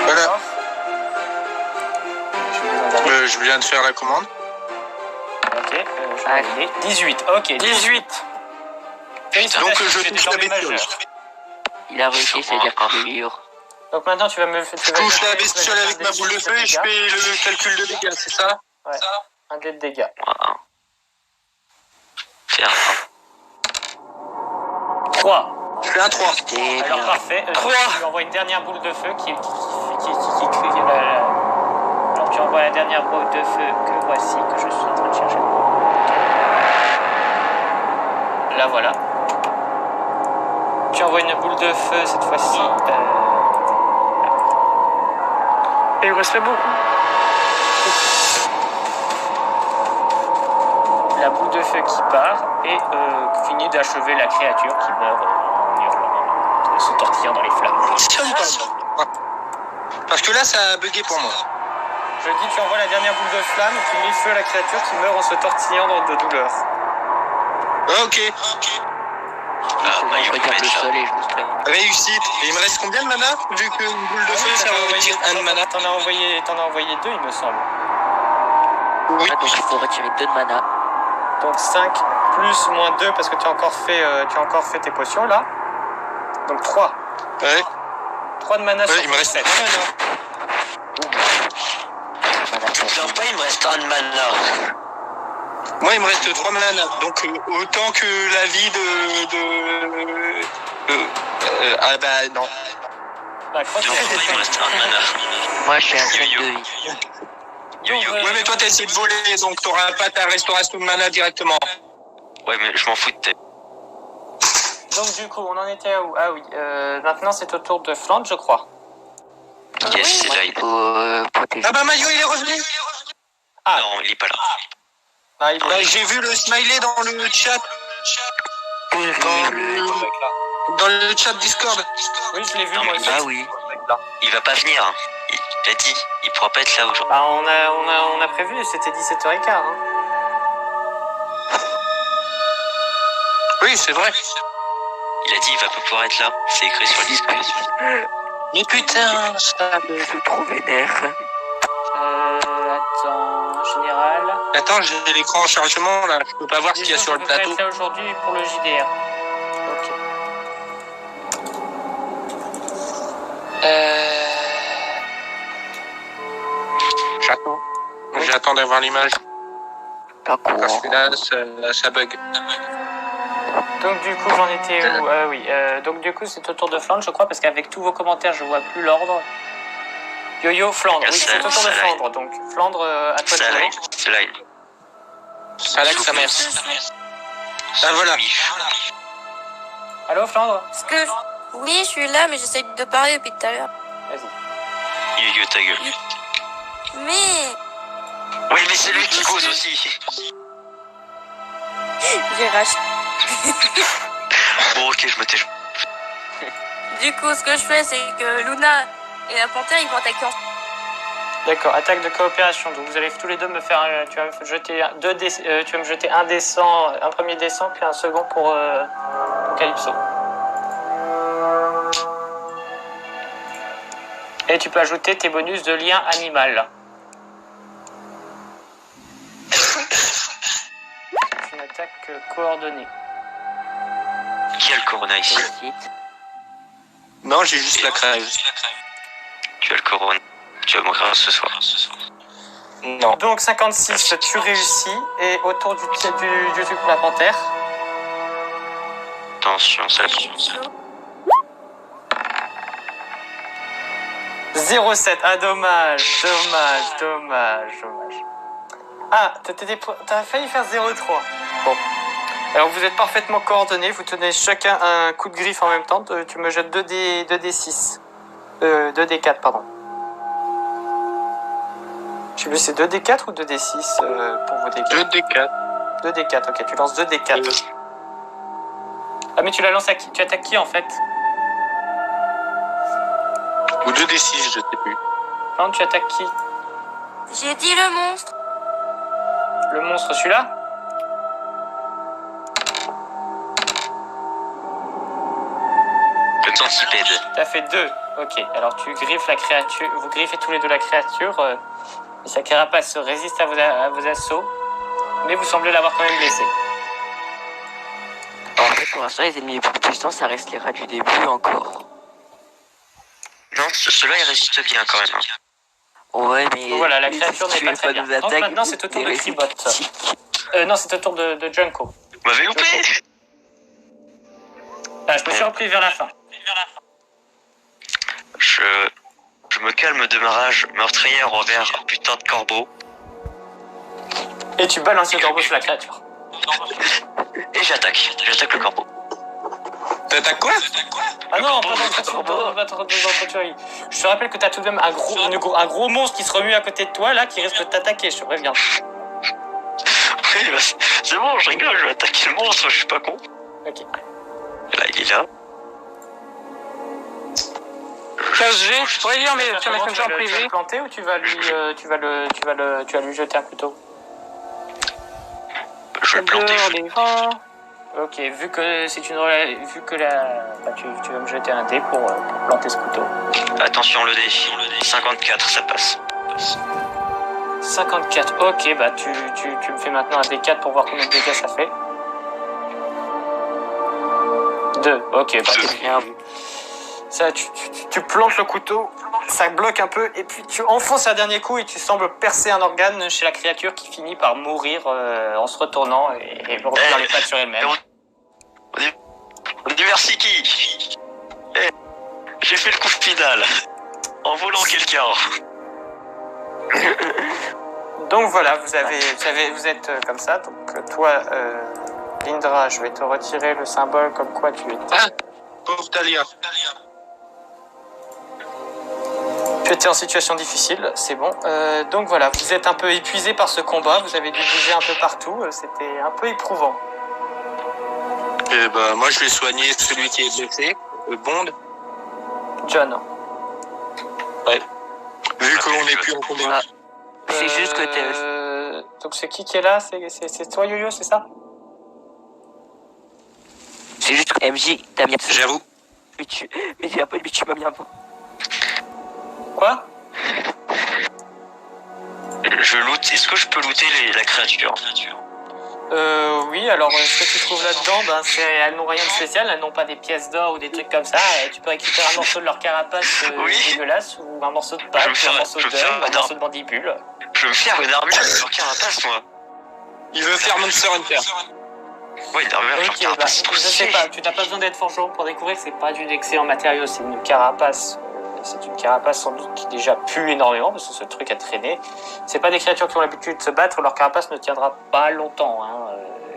Voilà. Je viens de faire la commande. Ok, je vais valider. 18, ok, 18. Donc je touche la bestiole. Il a réussi, c'est-à-dire qu'il est meilleur. Donc maintenant tu vas me faire... Je touche la bestiole avec ma boule de feu et je fais le calcul de dégâts, c'est ça? Ouais, un dé de dégâts. Voilà. Faire 3. Je fais un 3. Alors parfait, 3. tu envoies une dernière boule de feu qui alors tu envoies la dernière boule de feu que voici, que je suis en train de chercher. Là voilà. Tu envoies une boule de feu cette fois-ci. Et il resterait beaucoup. La boule de feu qui part et finit d'achever la créature qui meurt en hurlant, se tortillant dans les flammes. Parce que là, ça a bugué pour moi. Je dis, tu envoies la dernière boule de flamme qui met feu à la créature qui meurt en se tortillant de douleur. Ok. Ah, bah, Je regarde le sol et je me serais... Réussite. Et il me reste combien de mana? Vu qu'une boule de feu, ça va retire un de mana. T'en as envoyé 2, il me semble. Oui. Ah, donc il faut retirer 2 de mana. Donc 5 plus moins 2 parce que tu as encore fait tes potions là. Donc 3. Ouais. 3 de mana sur Il me reste 7. Non, pas il me reste un de mana. Moi, il me reste 3 mana. Donc, autant que la vie ah bah, non. Bah, je crois que Donc, c'est il me reste un de mana. Moi, je suis à 5 Yo-yo. de vie. Yo-yo. Ouais, mais toi, t'as essayé de voler, donc t'auras pas ta restauration de mana directement. Ouais, mais je m'en fous de tes. Donc du coup, on en était à où? Ah oui, maintenant c'est au tour de Flandre, je crois. Yes, c'est là. Il faut protéger. Ah bah, Mayo, il est revenu. Ah. Non, il est pas là. Ah, il est... Bah, j'ai vu le smiley dans le chat. Dans le chat Discord. Oui, je l'ai vu Non, moi mais aussi. Ah oui. Il va pas venir. Hein. Il a dit, il pourra pas être là aujourd'hui. Bah, on a prévu, c'était 17h15. Hein. Oui, c'est vrai. Il a dit, il va pas pouvoir être là. C'est écrit sur le Discord. Mais putain, ça... Je suis trop vénère. Attends, général. Attends, j'ai l'écran en chargement, là. Je peux pas voir ce qu'il y a sur le plateau. Être là aujourd'hui pour le JDR. Ok. J'attends. J'attends d'avoir l'image. D'accord. Parce que là, ça bug. Donc du coup, j'en étais où? Oui. Donc du coup, c'est au tour de Flandre, je crois, parce qu'avec tous vos commentaires, je vois plus l'ordre. Yo-yo, Flandre. Oui, c'est au tour de Flandre. Donc Flandre, à toi de jouer. C'est là. Ça lag sa mère. Ah voilà. Allô, Flandre? Parce que oui, je suis là, mais j'essaie de parler depuis tout à l'heure. Vas-y. Yo-yo, ta gueule. Mais Oui, mais c'est lui qui cause aussi. j'ai racheté. Bon, ok, je me tais. Du coup, ce que je fais, c'est que Luna et la panthère, ils vont attaquer ensemble. D'accord, attaque de coopération. Donc vous allez tous les deux me faire. Tu vas me jeter tu vas me jeter un descend, un premier descend, puis un second pour Calypso. Et tu peux ajouter tes bonus de lien animal. C'est une attaque coordonnée. Qui a le corona ici? Félicite. Non, j'ai juste la crève. Tu as le corona. Tu vas mourir ce soir. Non. Donc 56, tu réussis. Et autour du truc pour la panthère. Attention, c'est la première. 0,7. Ah, dommage. Ah, t'as failli faire 0,3. Bon. Alors, vous êtes parfaitement coordonnés. Vous tenez chacun un coup de griffe en même temps. Tu me jettes 2D6. 2D4, pardon. Je sais plus, c'est 2D4 ou 2D6 pour vos D4 2D4. 2D4, ok. Tu lances 2D4. Ah, mais tu la lances à qui? Tu attaques qui, en fait? Ou 2D6, je sais plus. Non, tu attaques qui? J'ai dit le monstre. Le monstre, celui-là? Le centipède. T'as fait 2. Ok, alors tu griffes la créature. Vous griffez tous les deux la créature. Et sa carapace résiste à vos assauts. Mais vous semblez l'avoir quand même blessé. En fait, pour l'instant, les ennemis les plus puissants, ça reste les rats du début encore. Non, ceux-là, ils résistent bien quand même. Hein. Ouais, mais. Donc voilà, la créature n'est tu pas es très bien. nos Donc attaques, maintenant, c'est au tour de des Kribot. résistiques. Non, c'est au tour de Junko. Vous m'avez loupé. Ah, je me suis repris vers la fin. Je me calme de ma rage meurtrière envers un putain de corbeau. Et tu balances le corbeau sur la créature. Et j'attaque le corbeau. T'attaques quoi? Ah non, pas dans tuerie. Je te rappelle que t'as tout de même un gros monstre qui se remue à côté de toi, là, qui risque de t'attaquer, je te préviens. Oui, bah, c'est bon, je rigole, je vais attaquer le monstre, je suis pas con. Ok. Là, il est là. 15G, je pourrais dire, mais sur Comment Messenger en tu vas privé. le planter ou tu vas lui jeter un couteau? Je vais le planter. Les vents. Ok, vu que tu vas me jeter un dé pour planter ce couteau. Attention, le dé. 54, ça passe. 54, ok, bah tu me fais maintenant un D4 pour voir combien de dégâts ça fait. 2, ok, bah c'est bien. Ça, tu plantes le couteau, ça bloque un peu, et puis tu enfonces un dernier coup et tu sembles percer un organe chez la créature qui finit par mourir en se retournant et revenir les pattes sur elle-même. On dit merci qui? J'ai fait le coup final. En volant quelqu'un. Donc voilà, vous êtes comme ça. Donc toi, Lindra, je vais te retirer le symbole comme quoi tu étais. Ah, pauvre Talia. Tu étais en situation difficile, c'est bon. Donc voilà, vous êtes un peu épuisé par ce combat, vous avez dû bouger un peu partout, c'était un peu éprouvant. Et bah, moi, je vais soigner celui qui est blessé, le Bond. John. Ouais. Vu qu'on n'est plus en combat. C'est juste que t'es. Donc c'est qui est là? C'est toi, Yo-Yo, c'est ça? C'est juste que MJ, t'as bien. J'avoue. Mais j'ai un peu de tu m'as bien. Quoi? Je loot. Est-ce que je peux looter la créature? Oui, alors ce que tu trouves là-dedans, elles n'ont rien de spécial, elles n'ont pas des pièces d'or ou des trucs comme ça. Tu peux récupérer un morceau de leur carapace dégueulasse, ou un morceau de patte, ou un morceau d'œil, ou un morceau de mandibule. Je veux me faire une armure avec leur carapace, moi. Il veut faire Monster Hunter. Ouais, une armure avec leur Ok, carapace, c'est trop je sais stylé. pas, tu n'as pas besoin d'être forgeron pour découvrir que c'est pas du excellent matériau, c'est une carapace. C'est une carapace sans doute qui déjà pue énormément parce que ce truc a traîné. C'est pas des créatures qui ont l'habitude de se battre, leur carapace ne tiendra pas longtemps. Hein.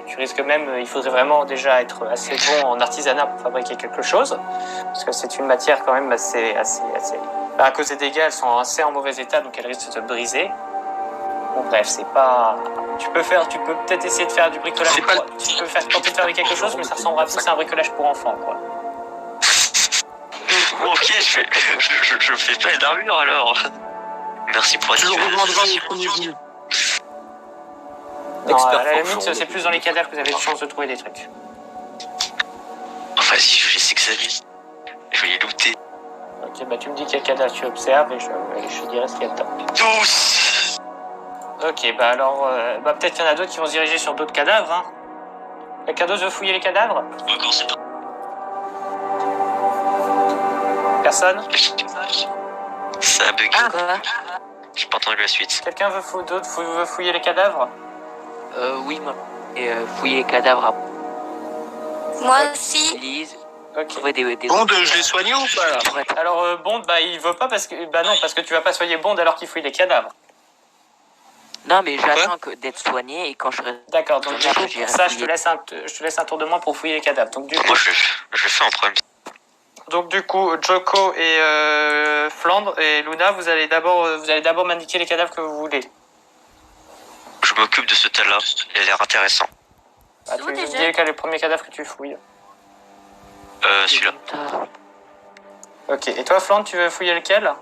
Tu risques même, il faudrait vraiment déjà être assez bon en artisanat pour fabriquer quelque chose, parce que c'est une matière quand même assez À cause des dégâts, elles sont assez en mauvais état, donc elles risquent de se briser. Bon, bref, c'est pas... Tu peux peut-être essayer de faire du bricolage. Tu peux tenter de faire quelque chose, mais ça ressemblera plus à un bricolage pour enfants, quoi. Ok, je fais pas d'armure alors. Merci pour la Tu le revendras au premier venu. Non, à la limite, c'est plus dans les cadavres que vous avez de chance de trouver des trucs. Enfin, si je sais que ça vit. Je vais les looter. Ok, bah tu me dis quel cadavre tu observes et je te dirai ce qu'il y a dedans. Tous. Ok, bah alors, peut-être qu'il y en a d'autres qui vont se diriger sur d'autres cadavres, hein. Quelqu'un d'autre veut fouiller les cadavres? Encore c'est pas. Personne? Ça a bugué. Quoi? J'ai pas entendu la suite. Quelqu'un veut fouiller les cadavres? Oui, moi. Et fouiller les cadavres à Moi aussi. Lise. Ok. Trouver des Bond, je l'ai soigné ou pas là? Alors, Bond, bah il veut pas parce que... Bah non, parce que tu vas pas soigner Bond alors qu'il fouille les cadavres. Non, mais j'attends d'être soigné et quand je reste. D'accord, donc du coup, pour ça, je fouiller. te laisse un tour de main pour fouiller les cadavres. Donc du coup, Moi, je le fais en premier. donc, du coup Joko et Flandre et Luna, vous allez d'abord m'indiquer les cadavres que vous voulez. Je m'occupe de ce tas-là. Il a l'air intéressant. Bah, tu Où me déjà dis quel est le premier cadavre que tu fouilles. Celui-là. Ok, et toi Flandre, tu veux fouiller lequel?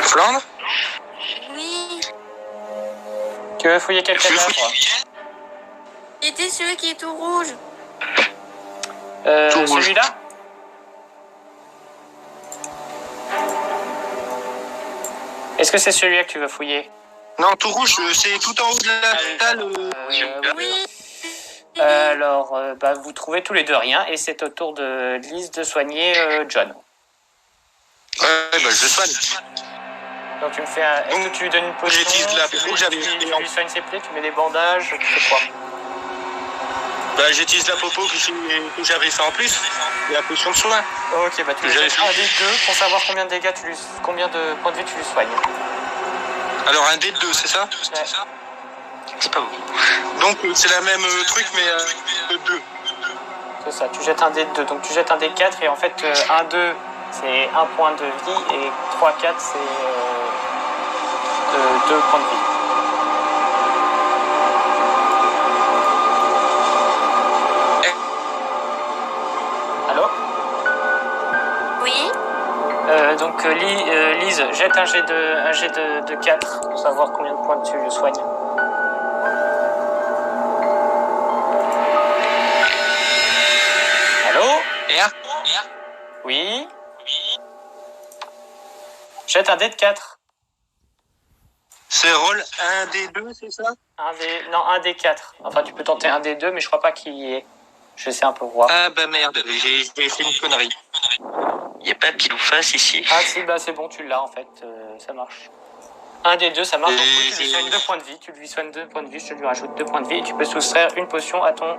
Flandre? Oui. Tu veux fouiller quel cadavre? C'était celui qui est tout rouge. Tout rouge. Celui-là? Est-ce que c'est celui-là que tu veux fouiller? Non, tout rouge, c'est tout en haut de la dalle. Oui. Alors, bah, vous trouvez tous les deux rien et c'est au tour de Lise de soigner John. Ouais, bah je le soigne. Donc tu me fais un... Est-ce que tu lui donnes une potion? J'utilise la potion que j'avais. Tu lui soignes ses plaies, tu mets des bandages, tu fais quoi? Bah j'utilise la popo que j'avais fait en plus. Et la potion de soin. Ok, bah tu lui J'avais fais un des deux pour savoir combien de dégâts combien de points de vie tu lui soignes. Alors un dé de 2, c'est ça? Ouais. C'est pas beaucoup. Donc c'est la même truc mais 2. C'est ça, tu jettes un dé de 2. Donc tu jettes un dé de 4 et en fait 1-2 c'est 1 point de vie et 3-4 c'est 2 points de vie. Allô? Oui. Donc Lise, jette un jet de 4 pour savoir combien de points tu le soignes. Allô? Oui? Jette un dé de 4. C'est roll 1 des 2, c'est ça? Un dé 4. Enfin, tu peux tenter un dé 2, mais je crois pas qu'il y ait. Je sais un peu voir. Ah bah merde, j'ai fait une connerie. Y'a pas pile ou face ici? Ah si, bah c'est bon, tu l'as en fait, ça marche. Un des deux, ça marche. Donc, oui, tu lui soignes 2 points de vie, tu lui soignes 2 points de vie, je te lui rajoute 2 points de vie et tu peux soustraire une potion à ton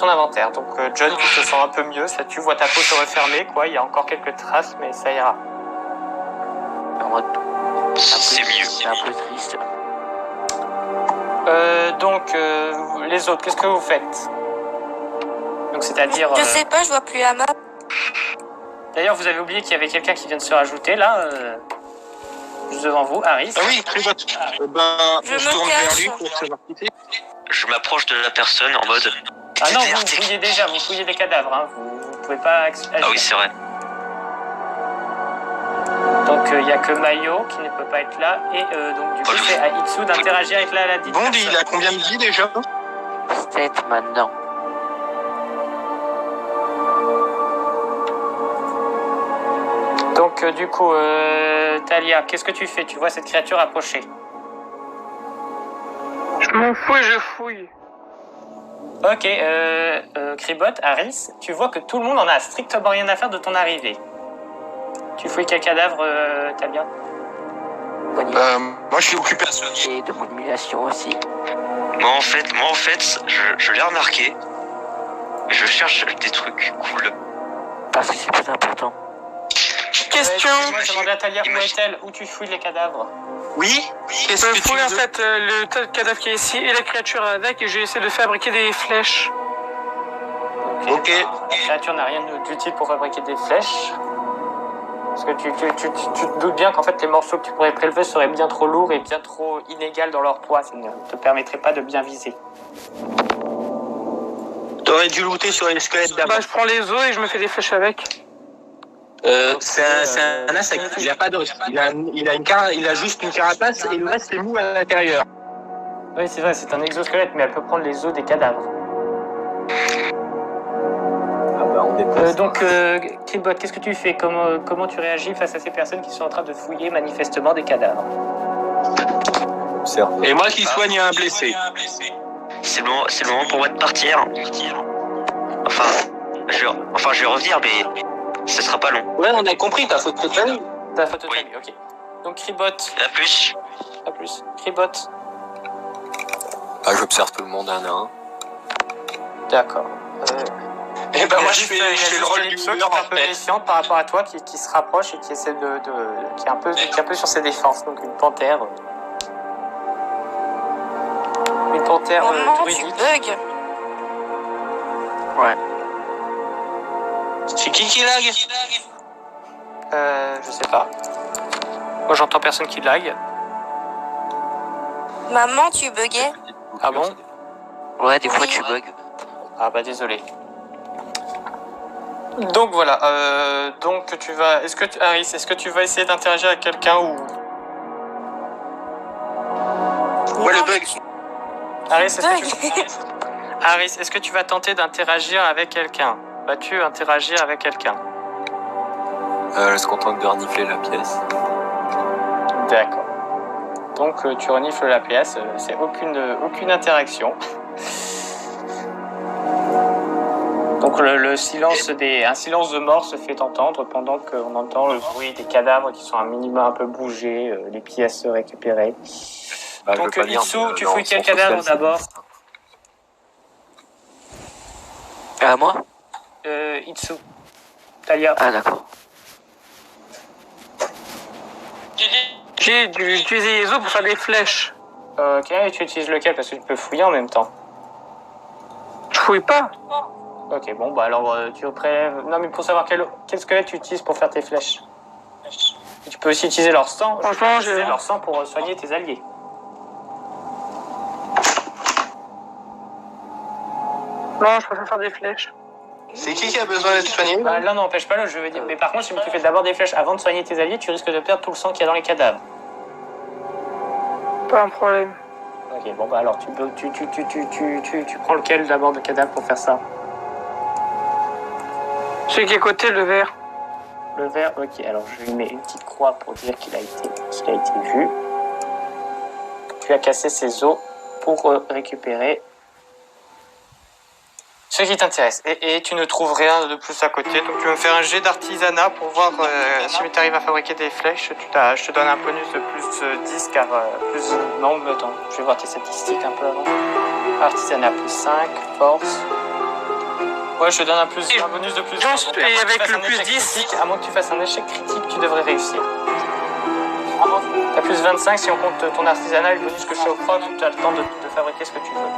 inventaire. Donc John, tu te sens un peu mieux, ça, tu vois ta peau se refermer, quoi. Il y a encore quelques traces, mais ça ira. C'est mieux. C'est un peu triste. Donc les autres, qu'est-ce que vous faites? Donc c'est-à-dire. Je sais pas, je vois plus la map. D'ailleurs, vous avez oublié qu'il y avait quelqu'un qui vient de se rajouter là, juste devant vous, Harris. Ah oui, très bon. Ben, Je on se me tourne vers cache. lui pour savoir qui c'est. Je m'approche de la personne en mode. Ah non, vous fouillez déjà, vous fouillez des cadavres, hein. Vous pouvez pas agir. Ah oui, c'est vrai. Donc il n'y a que Mayo qui ne peut pas être là et donc du coup c'est à Itsu d'interagir avec la dite Bond, personne. il a combien de vie déjà? 7 maintenant. Donc du coup Talia, qu'est-ce que tu fais? Tu vois cette créature approcher. Je m'en fous et je fouille. Ok, Kribot, Harris, tu vois que tout le monde en a strictement rien à faire de ton arrivée. Tu fouilles quel cadavre, Talia? Moi je suis occupé à soigner. Et de modulation aussi. Moi en fait, je l'ai remarqué. Je cherche des trucs cool. Parce que c'est plus important. question. Moi, je demandais à Talia où est-elle, où tu fouilles les cadavres. Oui. Qu'est-ce Je que tu fouille en veux? fait le tas de cadavres qui est ici et la créature avec et j'essaie de fabriquer des flèches. Ok. La créature n'a rien d'utile pour fabriquer des flèches. Parce que tu te doutes bien qu'en fait les morceaux que tu pourrais prélever seraient bien trop lourds et bien trop inégaux dans leur poids. Ça ne te permettrait pas de bien viser. T'aurais dû looter sur les squelettes d'abord. Bah je prends les os et je me fais des flèches avec. C'est un insecte. Il a pas d'os. Il a juste une carapace et le reste est mou à l'intérieur. Oui, c'est vrai, c'est un exosquelette, mais elle peut prendre les os des cadavres. Ah bah on dépasse. Donc, Kidbot, qu'est-ce que tu fais? Comment tu réagis face à ces personnes qui sont en train de fouiller manifestement des cadavres? Observe. Et moi qui soigne un blessé. C'est le moment pour moi de partir. Enfin, je vais revenir, mais ce sera pas long. Ouais, on a compris, ta faute de famille. Ta photo de Oui. famille, ok. Donc, Kribot, À plus. à plus. Kribot, Ah, j'observe tout le monde un à un. d'accord. Et ben moi je Il y fais a juste le rôle du Calypso qui est leader un en peu fait. méfiante par rapport à toi, qui se rapproche et qui essaie qui est un peu sur ses défenses. Donc, une panthère. Une panthère Maman, tu druidique. bugs. C'est qui lag? Je sais pas. Moi, j'entends personne qui lag. Maman, tu buguais. Ah bon? Ouais, des fois tu bugs. Ah bah désolé. Donc voilà, donc tu vas... Harris, est-ce que tu vas essayer d'interagir avec quelqu'un ou... Ouais, le Non, bug. Harris, est-ce que Bug. Harris, est-ce que tu vas tenter d'interagir avec quelqu'un? Vas-tu interagir avec quelqu'un? Elle se contente de renifler la pièce. D'accord. Donc tu renifles la pièce, c'est aucune interaction. Donc un silence de mort se fait entendre pendant qu'on entend le bruit des cadavres qui sont un minimum un peu bougés, les pièces récupérées. Bah, je Donc veux pas dire, Itsu, mais, tu non, fouilles quel son social, cadavre c'est d'abord? Moi? Itsu. Talia. Ah d'accord. J'ai utilisé les os pour faire des flèches. Ok, et tu utilises lequel? Parce que tu peux fouiller en même temps. Je fouille pas. Ok, bon, bah alors tu prélèves... Non, mais pour savoir quel squelette tu utilises pour faire tes flèches. Et tu peux aussi utiliser leur sang. Franchement, utiliser leur sang pour soigner tes alliés. Non, je préfère faire des flèches. C'est qui a besoin d'être soigné? Bah, l'un n'empêche pas l'autre, je veux dire. Mais par contre, si tu fais d'abord des flèches avant de soigner tes alliés, tu risques de perdre tout le sang qu'il y a dans les cadavres. Pas un problème. Ok, bon, bah alors tu prends lequel d'abord de cadavre pour faire ça? Celui qui est à côté, le vert. Le vert, ok, alors je lui mets une petite croix pour dire qu'il a été vu. Tu as cassé ses os pour récupérer ce qui t'intéresse. Et tu ne trouves rien de plus à côté, donc tu vas me faire un jet d'artisanat pour voir si tu arrives à fabriquer des flèches. Je te donne un bonus de plus 10 car plus... Non, mais attends, je vais voir tes statistiques un peu avant. Artisanat plus 5, force... Ouais, je te donne un bonus de plus 10. Chance, et avec le plus 10. À moins que tu fasses un échec critique, tu devrais réussir. T'as plus 25 si on compte ton artisanat et le bonus que je t'offre, tu as le temps de fabriquer ce que tu veux.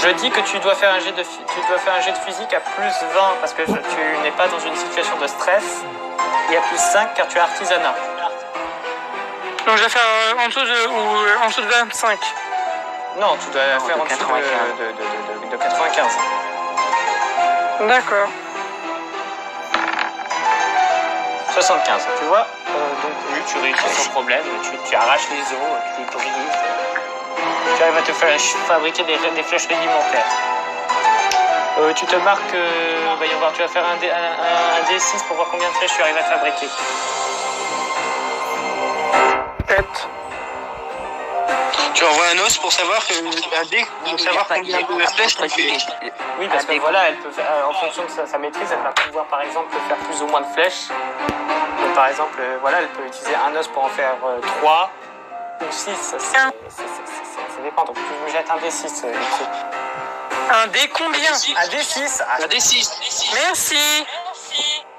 Je dis que tu dois faire un jet de physique à plus 20 parce que tu n'es pas dans une situation de stress et à plus 5 car tu as artisanat. Donc je vais faire en dessous de 25. Non, tu dois faire de en dessous 95. de 95. D'accord. 75, tu vois. Donc oui, tu réussis sans problème, tu arraches les os, tu les brises. Tu arrives à te fabriquer des flèches rudimentaires. Tu te marques, voyons voir, tu vas faire un D6 pour voir combien de flèches tu arrives à fabriquer. 7. Tu envoies un os pour savoir un dé pour savoir combien de flèches tu fais. Oui, parce que voilà, elle peut faire, en fonction de sa maîtrise, elle va pouvoir par exemple faire plus ou moins de flèches. Donc, par exemple, voilà, elle peut utiliser un os pour en faire 3 ou 6. Ça dépend. Donc tu me jettes un D6. Un dé combien? Un D6. Un D6. Merci.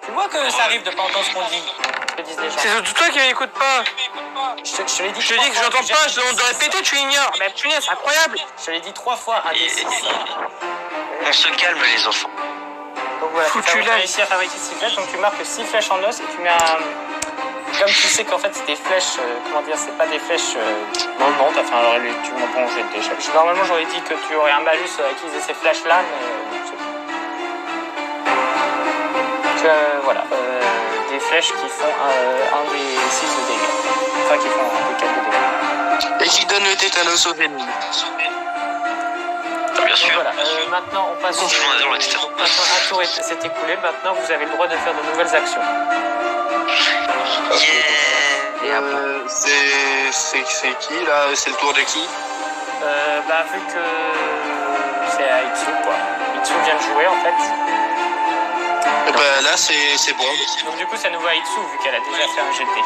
Tu vois que ça arrive de pas entendre ce qu'on dit. Ce que disent les gens. C'est surtout toi qui m'écoutes pas. Je te l'ai dit. Je te dis que j'entends pas, je te demande de répéter, tu ignores. Mais punaise, c'est incroyable. Je te l'ai dit 3 fois un D6. On se calme les enfants. Donc voilà, tu Foutu as là. réussi à fabriquer 6 flèches, donc tu marques 6 flèches en os et tu mets un... Comme tu sais qu'en fait c'est des flèches, comment dire, c'est pas des flèches dans le monde, enfin alors tu m'as bon, normalement j'aurais dit que tu aurais un malus à utiliser ces flèches là, mais voilà, des flèches qui font un des 6 de dégâts, enfin qui font un des 4 de dégâts. Et qui donne le tétanos aux ennemis. Bien Donc sûr. voilà, maintenant on passe. Bonjour, etc. Maintenant un tour s'est écoulé, maintenant vous avez le droit de faire de nouvelles actions. Yeah. C'est qui là? C'est le tour de qui? Vu que c'est à Itsu quoi. Itsu vient de jouer en fait. Eh ben là c'est bon. Donc du coup ça nous va à Itsu vu qu'elle a déjà fait un GT.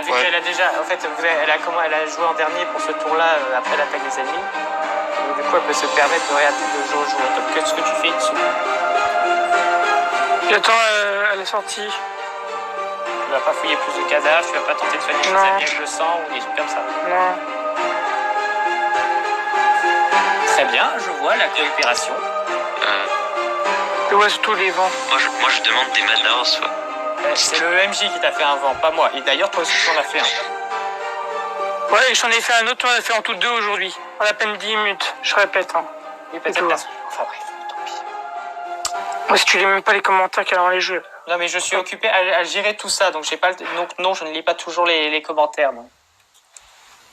Vu Ouais. qu'elle a déjà, en fait, elle a joué en dernier pour ce tour-là après l'attaque des ennemis. Donc du coup elle peut se permettre de jouer au jour. Donc qu'est-ce que tu fais Itsu? J'attends à la sortie. Tu vas pas fouiller plus de cadavres, tu vas pas tenter de soigner tes Non. amis avec le sang ou des trucs comme ça. Non. Très bien, je vois la coopération. Je vois surtout les vents. Moi je demande des manas en soi. C'est le MJ qui t'a fait un vent, pas moi. Et d'ailleurs toi aussi tu en as fait un. Ouais, et j'en ai fait un autre, on a fait en tout 2 aujourd'hui. En à peine 10 minutes, je répète. Hein. Oui, peut-être tout. la- Enfin bref, tant pis. Moi, si tu lis même pas les commentaires qu'il y a dans les jeux. Non mais je suis occupé à gérer tout ça, donc j'ai pas donc non, je ne lis pas toujours les commentaires. Non.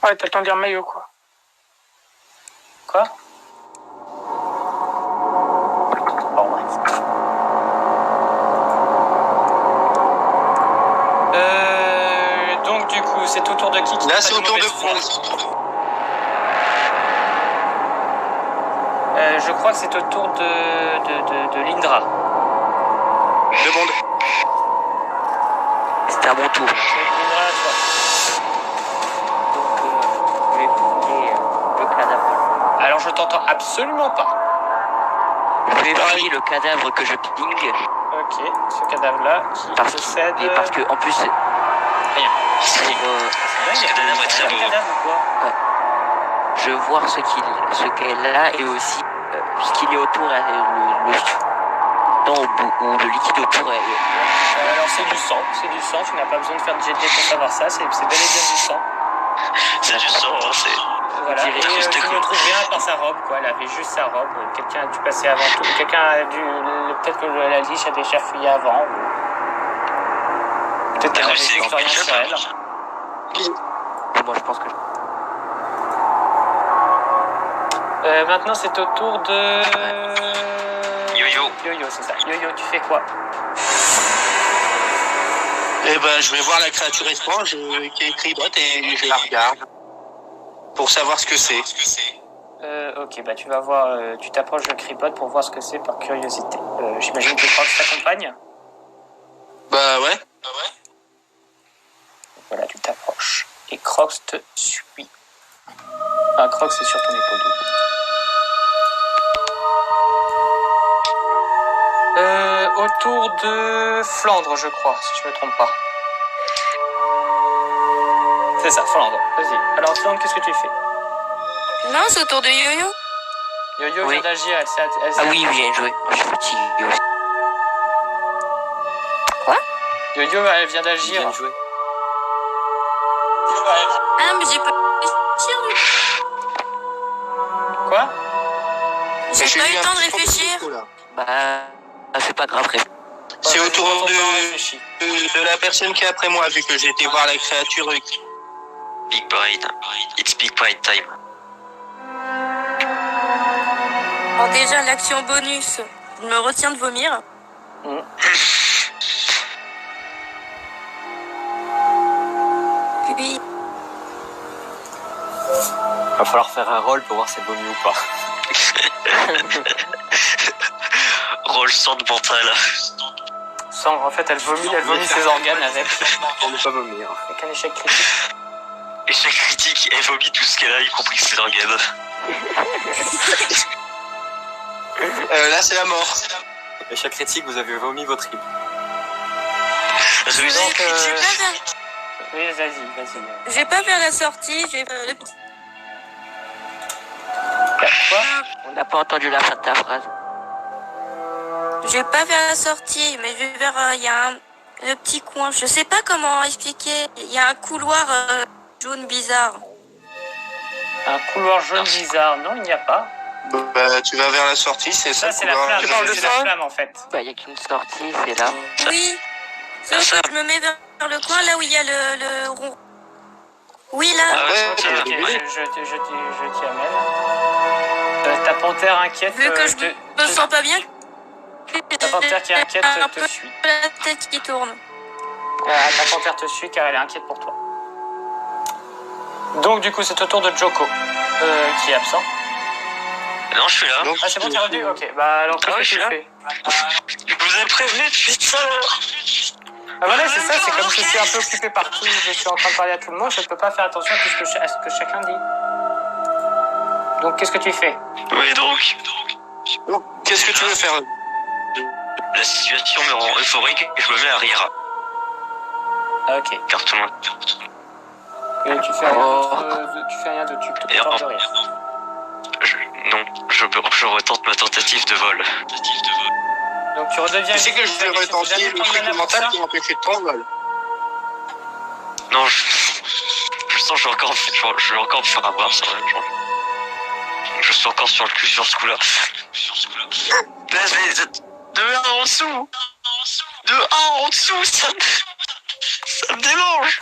Ouais, t'as le temps de lire maillot, quoi. Quoi? Bon, bref. Donc du coup, c'est au tour de qui Là fait c'est de au tour de mauvaises France. Je crois que c'est au tour de Lindra. Demande. C'était à mon tour. Lindra, toi. Donc, je vais fouiller le cadavre. Alors je t'entends absolument pas. Je vais fouiller le cadavre que je ping. Ok, ce cadavre-là qui possède... Et parce que, en plus, Rien. pour, Ouais, Ce cadavre est très un beau. cadavre ou quoi? je veux voir ce qu'elle a et aussi ce qu'il y a autour, ou le liquide autour. Alors c'est du sang, tu n'as pas besoin de faire de GT pour savoir ça, c'est bel et bien du sang. C'est du sang, hein, c'est... Voilà, et dirait juste tu cool. ne trouves rien à part sa robe, quoi, elle avait juste sa robe, quelqu'un a dû passer avant tout, quelqu'un a dû, peut-être que la liche a déjà fouillé avant, ou... peut-être qu'elle T'as avait réussi des à expériences sur elle. Moi, je pense que Maintenant c'est au tour de... Yo-yo. Yo-yo, c'est ça. Yo-yo, tu fais quoi? Eh ben je vais voir la créature étrange qui est écrit droite et je la regarde. Pour savoir ce que c'est. Ok, bah tu vas voir, tu t'approches de Cribot pour voir ce que c'est par curiosité. J'imagine que Crocs t'accompagne. Bah ouais. Voilà, tu t'approches. Et Crocs te suit. Enfin, Crocs est sur ton épaule. Autour de Flandre, je crois, si je me trompe pas. C'est ça, Flandre. Vas-y. Alors, Flandre, qu'est-ce que tu fais? Non, c'est autour de Yo-Yo. Yo-Yo Oui. vient d'agir, elle s'est... Ah oui, bien joué. Je suis fatigué aussi. Yo-Yo, elle vient d'agir. Bien joué. Ah, mais j'ai pas réfléchir du Quoi? coup. J'ai pas eu le temps de réfléchir. Bah, c'est pas grave, frère. C'est au tour Prends ton temps, de réfléchis. la personne qui est après moi, vu que j'ai été voir la créature. Big brain. It's big brain time. Bon, déjà, l'action bonus, je me retiens de vomir. Puis, Va falloir faire un roll pour voir si elle vomit ou pas. Roll sang de mental. En fait, elle vomit ses organes avec On ne pas vomir. un échec critique. Échec critique, elle vomit tout ce qu'elle a, y compris ses organes. Là, c'est la mort. Échec critique, vous avez vomi vos tripes. J'ai Donc, pas vers... oui, vas-y. j'ai pas vers la sortie, j'ai le petit... Quoi? On n'a pas entendu la fin de ta phrase. Je vais pas vers la sortie, mais je vais vers... Il y a le petit coin. Je sais pas comment expliquer. Il y a un couloir jaune bizarre. Un couloir jaune bizarre. Non, il n'y a pas. Bah, tu vas vers la sortie, c'est ça. Ça, c'est la flamme. Tu parles de C'est ça la flamme, en fait. Bah, il y a qu'une sortie, c'est là. Oui. Sauf que je me mets vers le coin, là où il y a le rond. Oui, là. Ah ouais, Ok, ça va. je t'y amène. Ta panthère inquiète. Vu que je me sens pas bien. Ta panthère qui est inquiète un te peu suit. la tête qui tourne. Ta panthère te suit car elle est inquiète pour toi. Donc, du coup, c'est au tour de Joko, qui est absent. Non, je suis là. Donc, Ah, c'est bon, t'es revenu? Ok, bah alors, qu'est-ce Ah que ouais, je tu suis là. fais? Je vous ai prévenu depuis tout à l'heure. Ah voilà, c'est ça, c'est comme je suis un peu occupé par tout, je suis en train de parler à tout le monde, je ne peux pas faire attention à ce que chacun dit. Donc, qu'est-ce que tu fais? Oui, donc. qu'est-ce que tu veux faire? La situation me rend euphorique et je me mets à rire. Ah, ok. Car tout le monde. Et tu fais rien d'autre, tu te Et contentes de rire. Non, je retente ma tentative de vol. Donc, tu redeviens... Tu sais que je vais retenter le truc mental qui m'empêchait de prendre vol. Non, je sens que je vais encore me faire avoir, ça va. Je suis encore sur le cul sur ce coup-là. Mais de 1 en dessous. De 1 en dessous, ça me démange.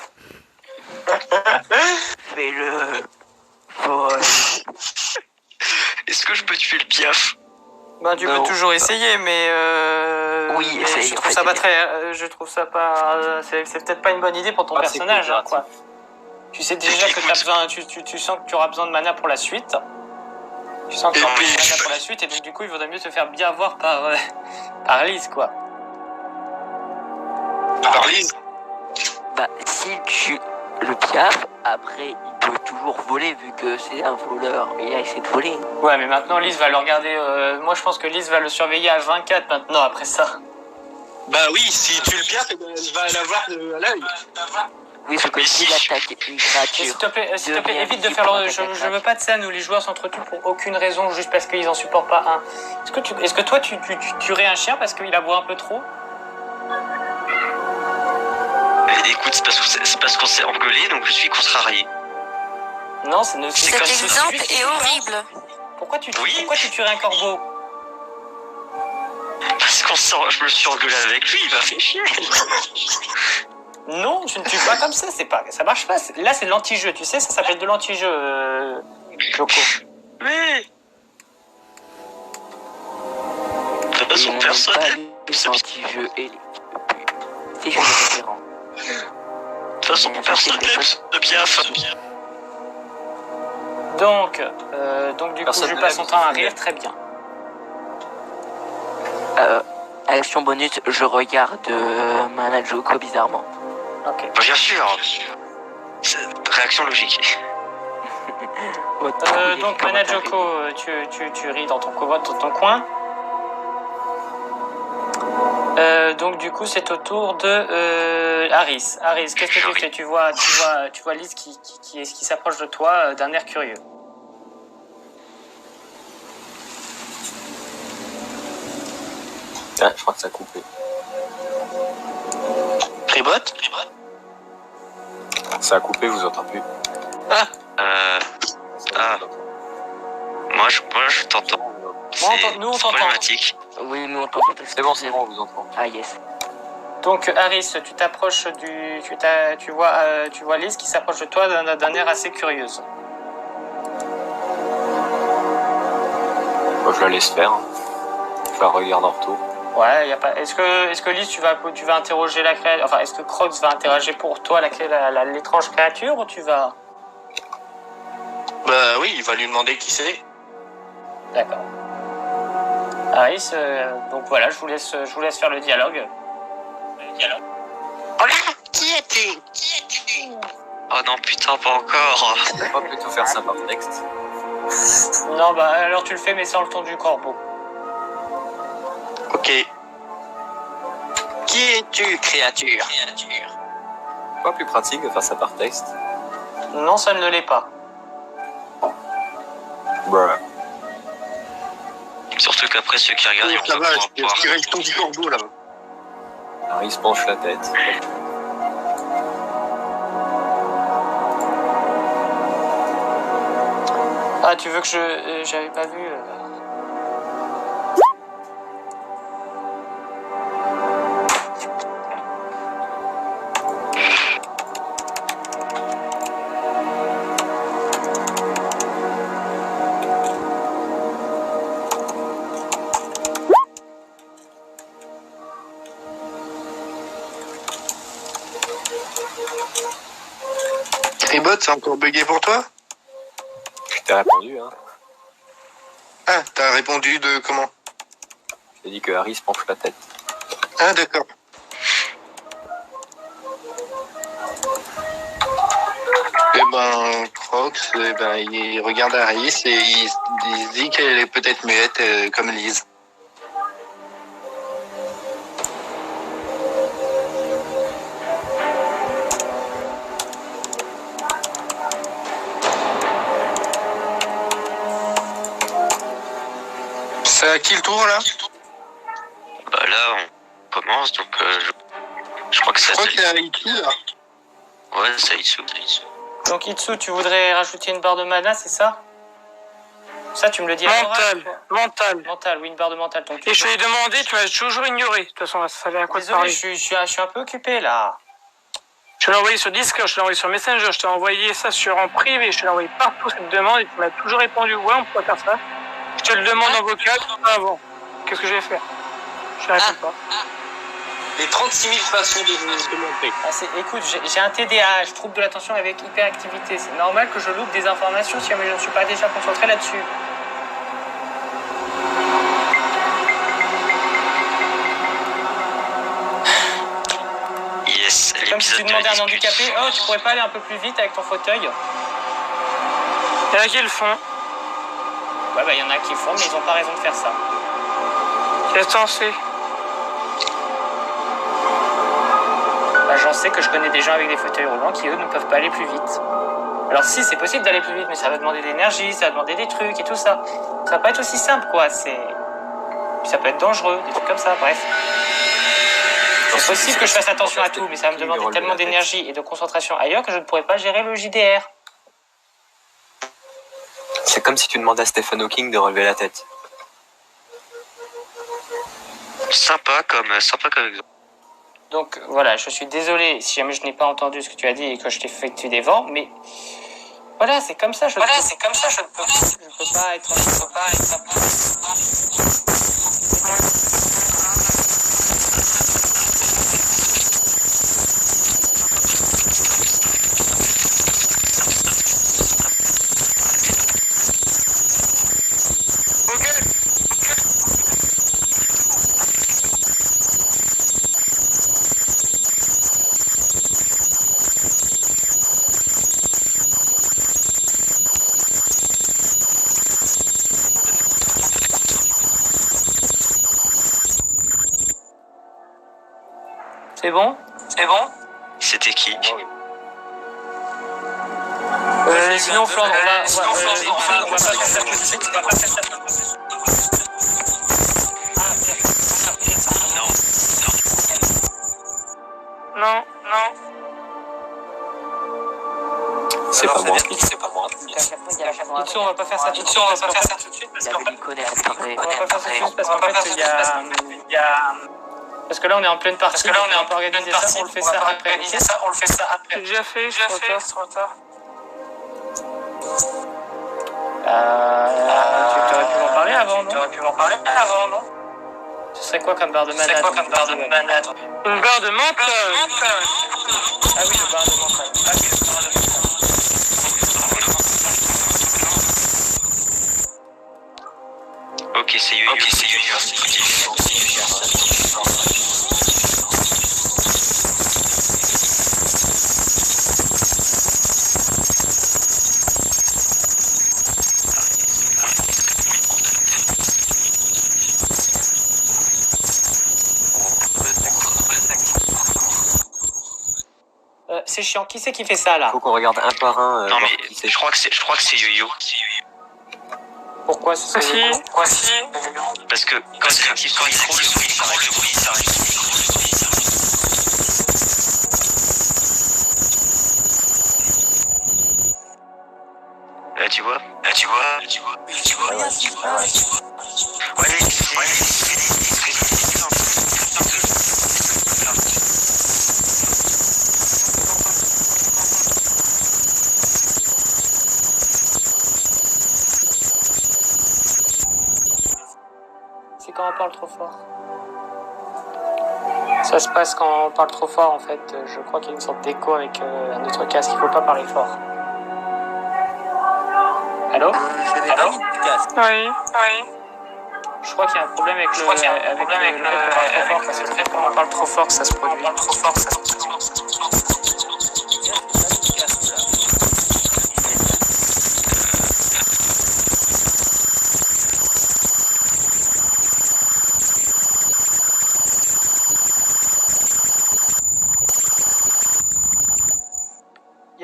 Fais-le. Vol. Est-ce que je peux tuer le piaf? Bah, tu peux toujours essayer, mais Oui, mais essaye, je en trouve fait, ça pas essaye. très, je trouve ça pas, c'est peut-être pas une bonne idée pour ton Ah, c'est personnage, cool, hein, quoi. Tu sais déjà que t'as besoin, tu sens que tu auras besoin de mana pour la suite. Tu sens que tu auras besoin de mana pour la suite, et donc du coup, il vaudrait mieux te faire bien voir par Lise, quoi. Par Lise. Bah, s'il tue le piaf, après, il peut toujours voler vu que c'est un voleur. Il a essayé de voler. Ouais, mais maintenant, Lise va le regarder, moi je pense que Lise va le surveiller à 24 maintenant, après ça. Bah oui, si tu le piafes, elle va l'avoir à l'œil. Oui, c'est que s'il attaque une Et créature. s'il te plaît, Devient évite de visible faire pour le, attaquer je veux pas de scène où les joueurs s'entretuent pour aucune raison, juste parce qu'ils en supportent pas un. Est-ce que toi, tu tuerais un chien parce qu'il aboie un peu trop? Écoute, c'est parce qu'on s'est engueulé, donc je suis contrarié. Non, C'est Cet comme exemple est horrible. Pourquoi tu Oui. tuerais un corbeau? Parce je me suis engueulé avec lui, il m'a fait chier. Non, je ne tue pas comme ça, ça marche pas. Là, c'est de l'anti-jeu, tu sais, ça s'appelle de l'anti-jeu, Joko. Mais... De toute façon, Et on personne n'aime pas n'aime les ce anti-jeux et c'est jeu différent. De toute façon, personne n'aime ce piaf. Donc du coup, Personne je ne passe son l'aime, temps à c'est rire, bien. très bien. Action bonus, je regarde Manajoko bizarrement. Ok. Bien sûr. C'est réaction logique. Donc, Manajoko, tu ris dans ton coin. Donc du coup, c'est au tour de Harris. Harris, qu'est-ce que tu fais? Tu vois Lise qui s'approche de toi d'un air curieux. Ah, je crois que ça a coupé. Tribot. Ça a coupé, je vous entends plus. Moi, je t'entends. Nous, on C'est t'entend. problématique. Oui, mais on t'entend parce C'est que bon, on vous entend. Ah yes. Donc Harris, tu t'approches tu vois Lise qui s'approche de toi d'un air assez curieuse. Moi, je la laisse faire. Je la regarde en retour. Ouais, y a pas. Est-ce que Lise, tu vas interroger la créature, enfin, est-ce que Crocs va interroger pour toi l'étrange créature, ou tu vas... Bah oui, il va lui demander qui c'est. D'accord. Harris, donc voilà, je vous laisse faire le dialogue. Oh là, qui es-tu? Oh non, putain, pas encore. On va pas plutôt faire ça par texte. Non, bah alors tu le fais, mais sans le ton du corbeau. Ok. Qui es-tu, créature? Pas plus pratique de faire ça par texte. Non, ça ne l'est pas. Bruh. Surtout qu'après ceux qui regardent, ils vont Ça pas va, pouvoir je voir. dirais le ton du corbeau là. Harry se penche la tête. Ah, tu veux que j'avais pas vu Tribot, c'est encore bugué pour toi? Je t'ai répondu, hein. Ah, t'as répondu de comment? J'ai dit que Harry se penche la tête. Ah, d'accord. Eh ben, Crocs, il regarde Harris et il dit qu'elle est peut-être muette comme Lise. C'est à qui le tour là? Bah là, on commence, donc je crois que Je ça crois qu'il y a Itsu là. Ouais, c'est Itsu. Donc Itsu, tu voudrais rajouter une barre de mana, c'est ça? Ça, tu me le dis à l'oral, quoi. Mental, oui, une barre de mental. Donc, Et je te l'ai demandé, tu m'as toujours ignoré. De toute façon, ça savait à quoi te désolé, parler. je suis un peu occupé là. Je te l'ai envoyé sur Discord, je te l'ai envoyé sur Messenger, je t'ai envoyé ça en privé, je te l'ai envoyé partout cette demande et tu m'as toujours répondu ouais, on pourrait faire ça. Je te le demande en vocal avant. Qu'est-ce que je vais faire? Je ne réponds pas. Les 36 000 façons de monter. Ah, écoute, j'ai un TDAH, trouble de l'attention avec hyperactivité. C'est normal que je loupe des informations si jamais je ne suis pas déjà concentré là-dessus. Yes, C'est comme si tu demandais à un handicapé, oh, tu pourrais pas aller un peu plus vite avec ton fauteuil? Il y en a qui le font. Ouais, bah, il y en a qui le font, mais ils n'ont pas raison de faire ça. Qu'est-ce que t'en sais? Bah, j'en sais que je connais des gens avec des fauteuils roulants qui, eux, ne peuvent pas aller plus vite. Alors, si, c'est possible d'aller plus vite, mais ça va demander de l'énergie, ça va demander des trucs et tout ça. Ça va pas être aussi simple, quoi. Puis ça peut être dangereux, des trucs comme ça, bref. C'est possible que je fasse attention à tout, mais ça va me demander tellement d'énergie et de concentration ailleurs que je ne pourrais pas gérer le JDR. C'est comme si tu demandais à Stephen Hawking de relever la tête. Sympa comme exemple. Donc voilà, je suis désolé si jamais je n'ai pas entendu ce que tu as dit et que je t'ai fait des vents, mais voilà, c'est comme ça. Je ne peux pas être. C'est bon? C'était qui? Sinon, Flandre, on va pas faire ça tout de suite. Non. C'est pas moi. Itsu, on va pas faire ça tout de suite. Il avait dit connaître après. On va pas faire ça tout de suite parce qu'en fait, il y a... Parce que là, on est en pleine partie. On peut organiser ça, on le fait ça après. J'ai déjà fait, c'est trop tard. Tu aurais pu m'en parler avant, non? Ce serait quoi comme barre de mana? Une barre de mental. Ah oui, le barre de mental. Ok, c'est Yu. c'est chiant. Qui c'est qui fait ça là? Faut qu'on regarde un par un. Non voir mais qui c'est. je crois que c'est Yo-Yo. Pourquoi c'est Si. Parce que quand il active son micro, le bruit s'arrête. Tu vois. C'est quand on parle trop fort. Ça se passe quand on parle trop fort en fait. Je crois qu'il y a une sorte d'écho avec un autre casque. Il faut pas parler fort. Allô? Oui. Je crois qu'il y a un problème avec le fait qu'on parle trop fort. Parce que le fait qu'on parle trop fort, ça se produit.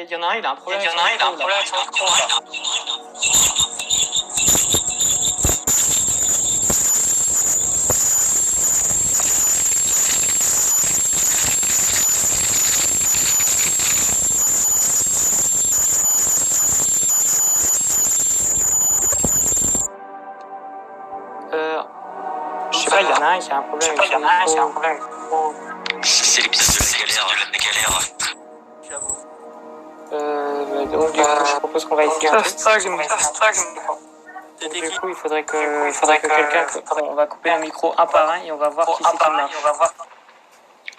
Il y en a un, il a un problème avec son micro, là. Je sais pas, il y en a un qui a un problème avec son micro. C'est l'épisode de la galère. Donc du coup, je propose qu'on va essayer un Ça truc. stagne. Du coup, il faudrait que quelqu'un... On va couper le micro un par un et on va voir qui c'est qui marche.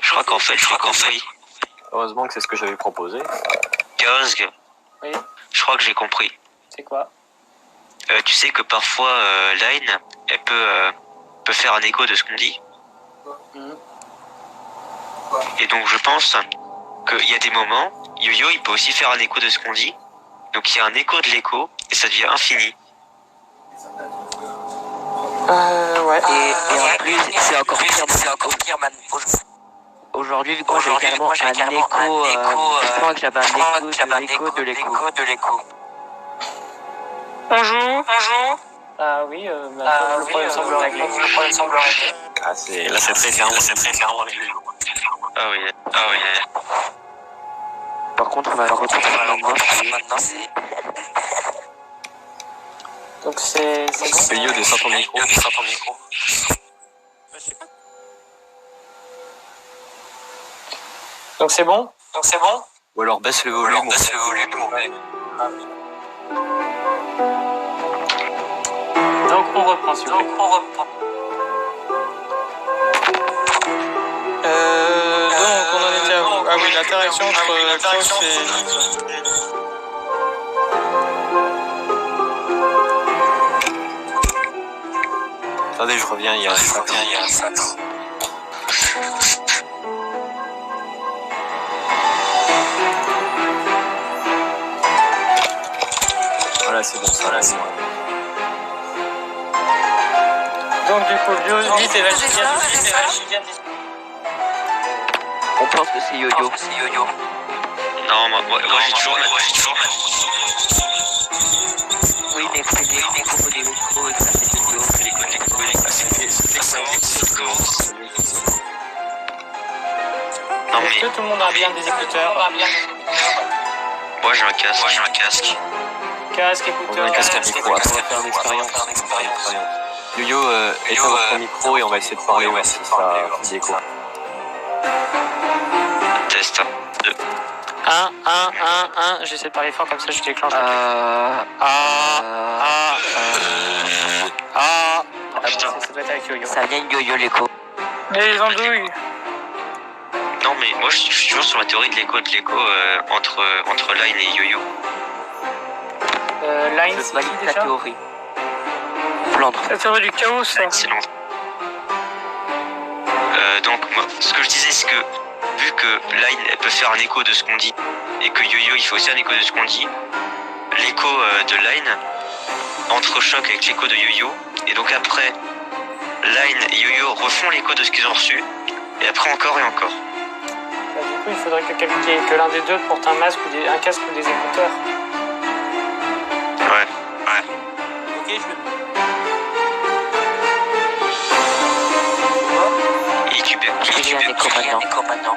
Je crois qu'en fait, Heureusement que c'est ce que j'avais proposé. Kazg, Oui, je crois que j'ai compris. c'est quoi? Tu sais que parfois, Line, elle peut faire un écho de ce qu'on dit. Mhm. Et donc, je pense qu'il y a des moments, Yo-Yo, il peut aussi faire un écho de ce qu'on dit. Donc, il y a un écho de l'écho, et ça devient infini. Ouais. Et en plus, c'est encore pire, man. Aujourd'hui, vu que moi j'ai carrément un écho, je crois que j'avais un écho de l'écho. Bonjour. Ah oui, le problème semble réglé. Ah, là, c'est très clairement réglé. Ah oui. Par contre, on va retrouver maintenant. Donc c'est bon. Yo, descends ton micro. Donc c'est bon? Ou alors baisse le volume. Donc on reprend s'il vous plaît. Donc on en était à vous. Ah oui, l'interaction entre Klaus et... Attendez, je reviens, il y a un sac. Voilà, c'est bon, c'est bon. Donc du coup, vite et Valkyria. On pense que c'est Yo-Yo. Non, moi j'ai toujours Oui, mais c'est des micros et ça c'est Yo-Yo. Non Est-ce que mais, tout le monde a bien des écouteurs? moi j'ai un casque. Casque, On écouteurs... va casque à micro, après on va faire une expérience. Yo-Yo, éteins votre micro et on va essayer de parler, voir si ça fait écho. Test. 1, j'essaie de parler fort comme ça je déclenche. Putain. Ça doit être avec Yo-Yo. Ça vient de Yo-Yo l'écho. Les andouilles. Non mais moi je suis toujours sur la théorie de l'écho entre Line et Yo-Yo. Line, Je c'est valide qui ta déjà? théorie. Flandre. La théorie du chaos, ça. C'est long. Donc moi, ce que je disais c'est que vu que Line elle peut faire un écho de ce qu'on dit et que Yo-Yo il fait aussi un écho de ce qu'on dit, l'écho de Line entrechoque avec l'écho de Yo-Yo et donc après Line et Yo-Yo refont l'écho de ce qu'ils ont reçu et après encore et encore. Du coup, il faudrait que l'un des deux porte un masque ou un casque ou des écouteurs. Ouais. Ok, je le... Et tu peux J'ai un écho maintenant.